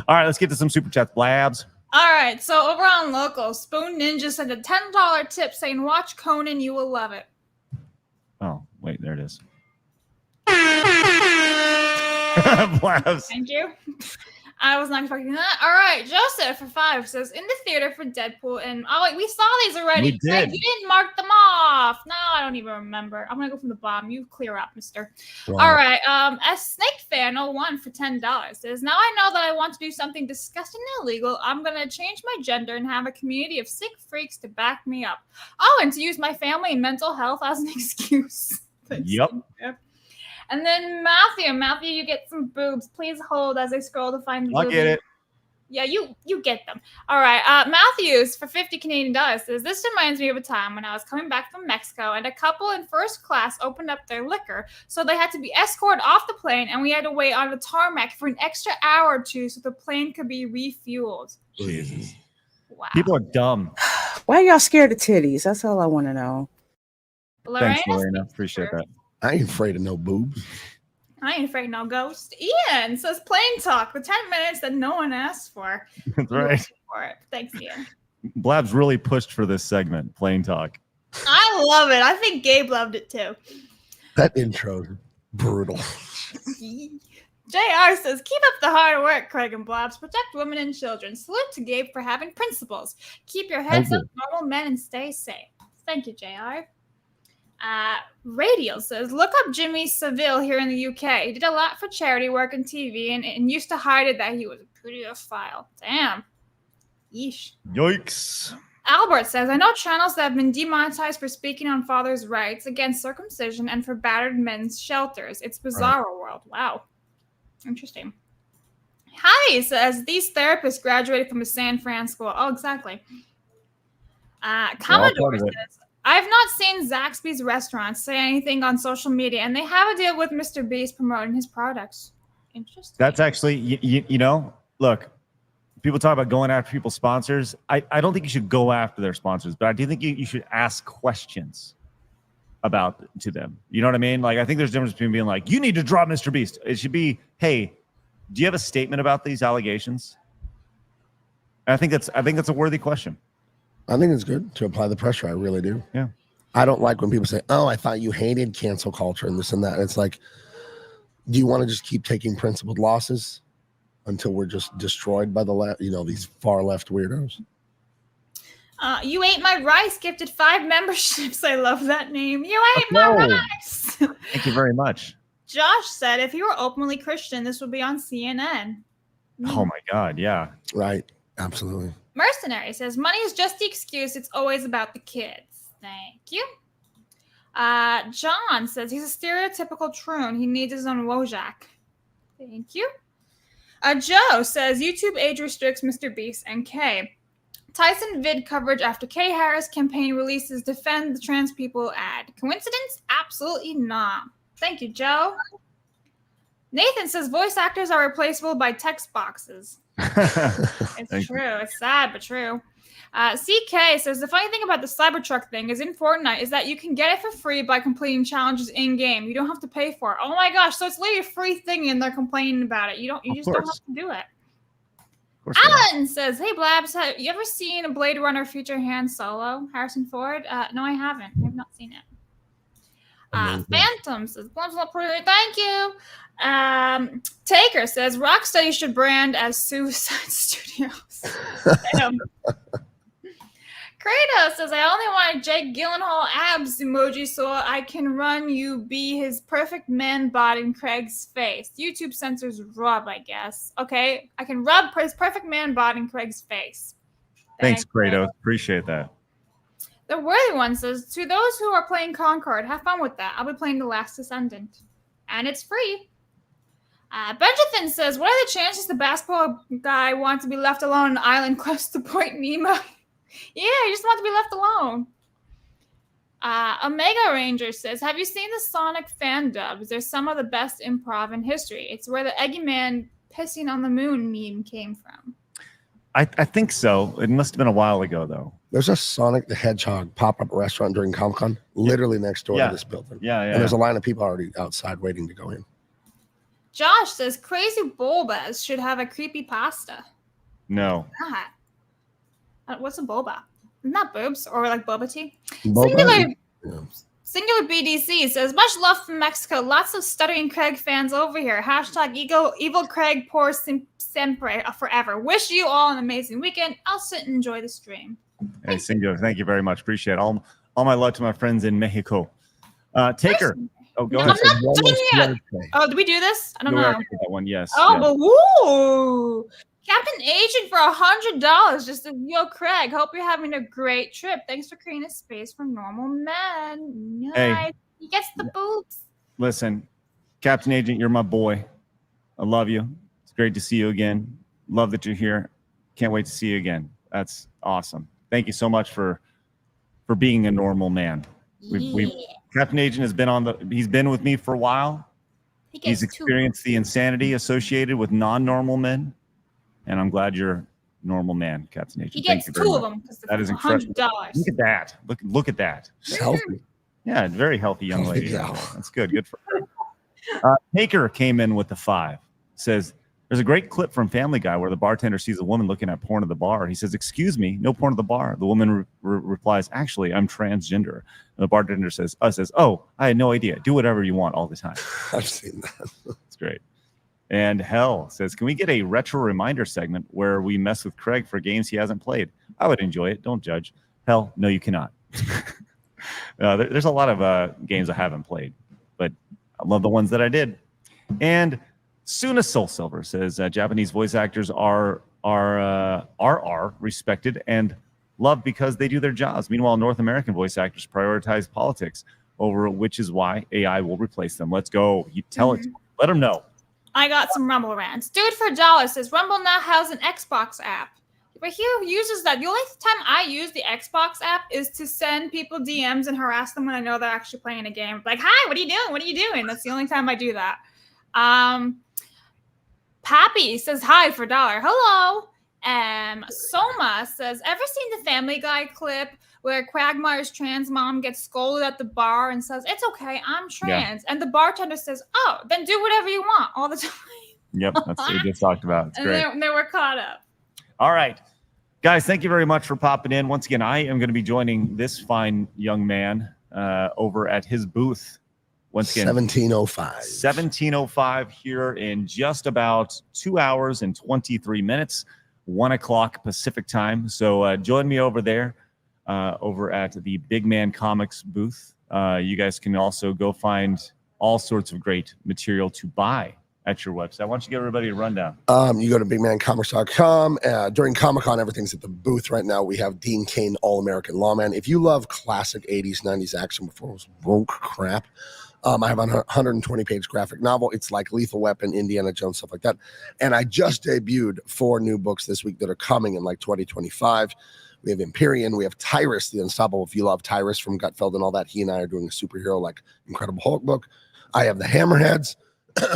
All right, let's get to some super chats. Blabs. All right, so over on Local, Spoon Ninja sent a $10 tip saying, watch Conan, you will love it. Oh, wait, there it is. Blabs. Thank you. I was not expecting that. All right, Joseph for 5 says in the theater for Deadpool, and oh wait, we saw these already. We did. You didn't mark them off. No, I don't even remember. I'm gonna go from the bottom. You clear up, Mister. Wow. All right. A Snake Fan 01 for $10 says now I know that I want to do something disgusting and illegal. I'm gonna change my gender and have a community of sick freaks to back me up. Oh, and to use my family and mental health as an excuse. Yep. And then Matthew, you get some boobs. Please hold as I scroll to find the I'll get it. Yeah, you get them. All right. Matthews for 50 Canadian dollars says this reminds me of a time when I was coming back from Mexico and a couple in first class opened up their liquor, so they had to be escorted off the plane and we had to wait on the tarmac for an extra hour or two so the plane could be refueled. Jesus. Wow. People are dumb. Why are y'all scared of titties? That's all I want to know. Thanks, Lorena. Appreciate that. I ain't afraid of no boobs. I ain't afraid no ghost. Ian says plain talk, the 10 minutes that no one asked for. That's right. For it. Thanks, Ian. Blabs really pushed for this segment, plain talk. I love it. I think Gabe loved it too. That intro, brutal. JR says, keep up the hard work, Craig and Blobs. Protect women and children. Salute to Gabe for having principles. Keep your heads up, normal men, and stay safe. Thank you, JR. Radial says, look up Jimmy Savile here in the UK. He did a lot for charity work and TV and used to hide it that he was a pedophile. Damn. Yeesh. Yikes. Albert says, I know channels that have been demonetized for speaking on fathers' rights against circumcision and for battered men's shelters. It's bizarre world. Wow. Interesting. Hattie says, these therapists graduated from a San Fran school. Oh, exactly. Commodore says, I've not seen Zaxby's restaurants say anything on social media, and they have a deal with Mr. Beast promoting his products. Interesting. That's actually, you know, look, people talk about going after people's sponsors. I don't think you should go after their sponsors, but I do think you should ask questions to them. You know what I mean? Like, I think there's a difference between being like, you need to drop Mr. Beast. It should be, hey, do you have a statement about these allegations? And I think that's a worthy question. I think it's good to apply the pressure. I really do. Yeah. I don't like when people say, oh, I thought you hated cancel culture and this and that. It's like, do you want to just keep taking principled losses until we're just destroyed by the left, these far left weirdos? You Ate My Rice gifted 5 memberships. I love that name. You Ate My Rice. Thank you very much. Josh said, if you were openly Christian, this would be on CNN. Oh my God. Yeah. Right. Absolutely. Mercenary says, money is just the excuse. It's always about the kids. Thank you. John says, he's a stereotypical troon. He needs his own Wojak. Thank you. Joe says, YouTube age restricts Mr. Beast and K. Tyson vid coverage after K. Harris campaign releases defend the trans people ad. Coincidence? Absolutely not. Thank you, Joe. Nathan says, voice actors are replaceable by text boxes. It's true. It's sad, but true. CK says, the funny thing about the Cybertruck thing is in Fortnite is that you can get it for free by completing challenges in-game. You don't have to pay for it. Oh my gosh. So it's literally a free thing and they're complaining about it. You just don't have to do it. Alan says, hey Blabs, have you ever seen a Blade Runner future Han Solo? Harrison Ford? No, I haven't. I've not seen it. Phantom says, Blabs not pretty. Thank you. Taker says, Rocksteady should brand as Suicide Studios. Kratos says, I only want a Jake Gyllenhaal abs emoji so I can run you be his perfect man bod in Craig's face. YouTube censors rub, I guess. Okay, I can rub his perfect man bod in Craig's face. Thanks, Kratos. Appreciate that. The Worthy One says, to those who are playing Concord, have fun with that. I'll be playing The Last Descendant. And it's free. Benjathan says, what are the chances the basketball guy wants to be left alone on an island close to Point Nemo? Yeah, he just wants to be left alone. Omega Ranger says, have you seen the Sonic fan dubs? They're some of the best improv in history. It's where the Eggy Man pissing on the moon meme came from. I think so. It must have been a while ago, though. There's a Sonic the Hedgehog pop-up restaurant during Comic-Con, literally next door to this building. Yeah. And there's a line of people already outside waiting to go in. Josh says, crazy Bulbas should have a creepy pasta. No. What's a boba? Isn't that boobs or like boba tea? Boba? Singular BDC says, much love from Mexico. Lots of stuttering Craig fans over here. Hashtag evil Craig por siempre forever. Wish you all an amazing weekend. I'll sit and enjoy the stream. Hey, Singular, thank you very much. Appreciate it. All my love to my friends in Mexico. Taker. Oh, go ahead. I'm not done yet. Oh, did we do this? I don't know. That one, yes. Oh, yes. But woo! Captain Agent for $100. Just says, yo, Craig, hope you're having a great trip. Thanks for creating a space for normal men. Nice. Hey. He gets the boobs. Listen, Captain Agent, you're my boy. I love you. It's great to see you again. Love that you're here. Can't wait to see you again. That's awesome. Thank you so much for being a normal man. Captain Agent has been he's been with me for a while. He's experienced the insanity associated with non-normal men. And I'm glad you're a normal man, Captain Agent. He gets 2 of them. That is incredible. $100. Look at that. Look at that. Healthy. Yeah, very healthy young lady. Yeah. That's good. Good for her. Taker came in with the 5. Says, There's a great clip from Family Guy where the bartender sees a woman looking at porn at the bar. He says, "Excuse me, no porn at the bar." The woman replies, "Actually, I'm transgender." And the bartender says, "Oh, I had no idea. Do whatever you want all the time." I've seen that. It's great. And Hell says, "Can we get a retro reminder segment where we mess with Craig for games he hasn't played? I would enjoy it. Don't judge." Hell, no, you cannot. There's a lot of games I haven't played, but I love the ones that I did. And Suna Soul Silver says Japanese voice actors are respected and loved because they do their jobs. Meanwhile, North American voice actors prioritize politics over, which is why AI will replace them. Let's go. You tell it. Let them know. I got some Rumble rants. Dude for Jala says Rumble now has an Xbox app. But who uses that? The only time I use the Xbox app is to send people DMs and harass them when I know they're actually playing a game. Like, hi, what are you doing? What are you doing? That's the only time I do that. Pappy says hi for $1. Hello. Soma says, ever seen the Family Guy clip where Quagmire's trans mom gets scolded at the bar and says, "It's okay, I'm trans." Yeah. And the bartender says, "Oh, then do whatever you want all the time." Yep, that's what we just talked about. It's great. And they were caught up. All right. Guys, thank you very much for popping in. Once again, I am going to be joining this fine young man over at his booth. Once again, 1705 here in just about 2 hours and 23 minutes, 1 o'clock Pacific time. So join me over there, over at the Big Man Comics booth. You guys can also go find all sorts of great material to buy at your website. Why don't you give everybody a rundown? You go to bigmancomics.com. During Comic-Con, everything's at the booth right now. We have Dean Cain, All-American Lawman. If you love classic 80s, 90s action before it was woke crap, I have a 120-page graphic novel. It's like Lethal Weapon, Indiana Jones, stuff like that. And I just debuted 4 new books this week that are coming in like 2025. We have Empyrean. We have Tyrus, the Unstoppable. If you love Tyrus from Gutfeld and all that, he and I are doing a superhero like Incredible Hulk book. I have the Hammerheads,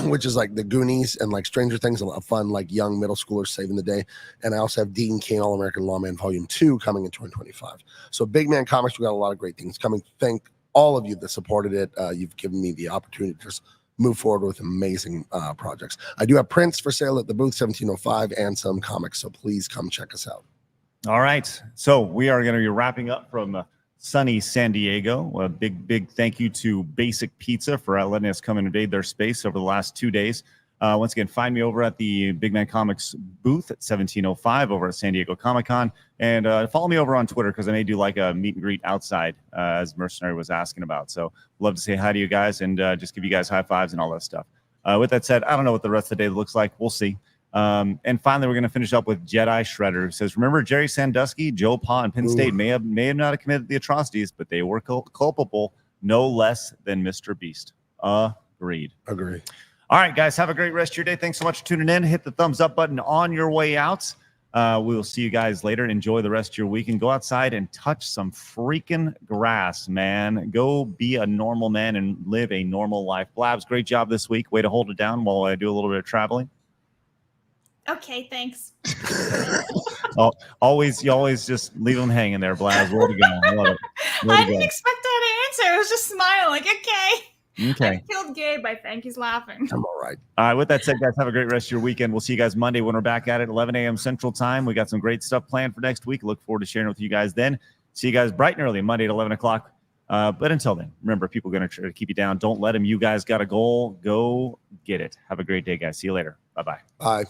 which is like the Goonies and like Stranger Things, a fun like young middle schoolers saving the day. And I also have Dean Cain, All-American Lawman Volume 2 coming in 2025. So Big Man Comics, we got a lot of great things coming. Thank all of you that supported it. You've given me the opportunity to just move forward with amazing projects. I do have prints for sale at the booth 1705 and some comics, so please come check us out. All right, so we are going to be wrapping up from sunny San Diego. A big thank you to Basic Pizza for letting us come and invade their space over the last 2 days. Once again, find me over at the Big Man Comics booth at 1705 over at San Diego Comic-Con. And follow me over on Twitter because I may do like a meet and greet outside, as Mercenary was asking about. So love to say hi to you guys and just give you guys high fives and all that stuff. With that said, I don't know what the rest of the day looks like. We'll see. And finally, we're going to finish up with Jedi Shredder, who says, remember Jerry Sandusky, Joe Pa, and Penn State may not have committed the atrocities, but they were culpable no less than Mr. Beast. Agreed. Agree. All right, guys, have a great rest of your day. Thanks so much for tuning in. Hit the thumbs up button on your way out. We will see you guys later. Enjoy the rest of your weekend. Go outside and touch some freaking grass, man. Go be a normal man and live a normal life. Blabs, great job this week. Way to hold it down while I do a little bit of traveling. Okay, thanks. You always just leave them hanging there, Blabs. Where to go? I love it. I didn't expect that answer. I was just smiling like, okay. Okay. I killed Gabe, I think. He's laughing. I'm all right. All right. With that said, guys, have a great rest of your weekend. We'll see you guys Monday when we're back at it, 11 a.m. Central Time. We got some great stuff planned for next week. Look forward to sharing with you guys then. See you guys bright and early Monday at 11 o'clock. But until then, remember, people are going to try to keep you down. Don't let them. You guys got a goal. Go get it. Have a great day, guys. See you later. Bye-bye. Bye.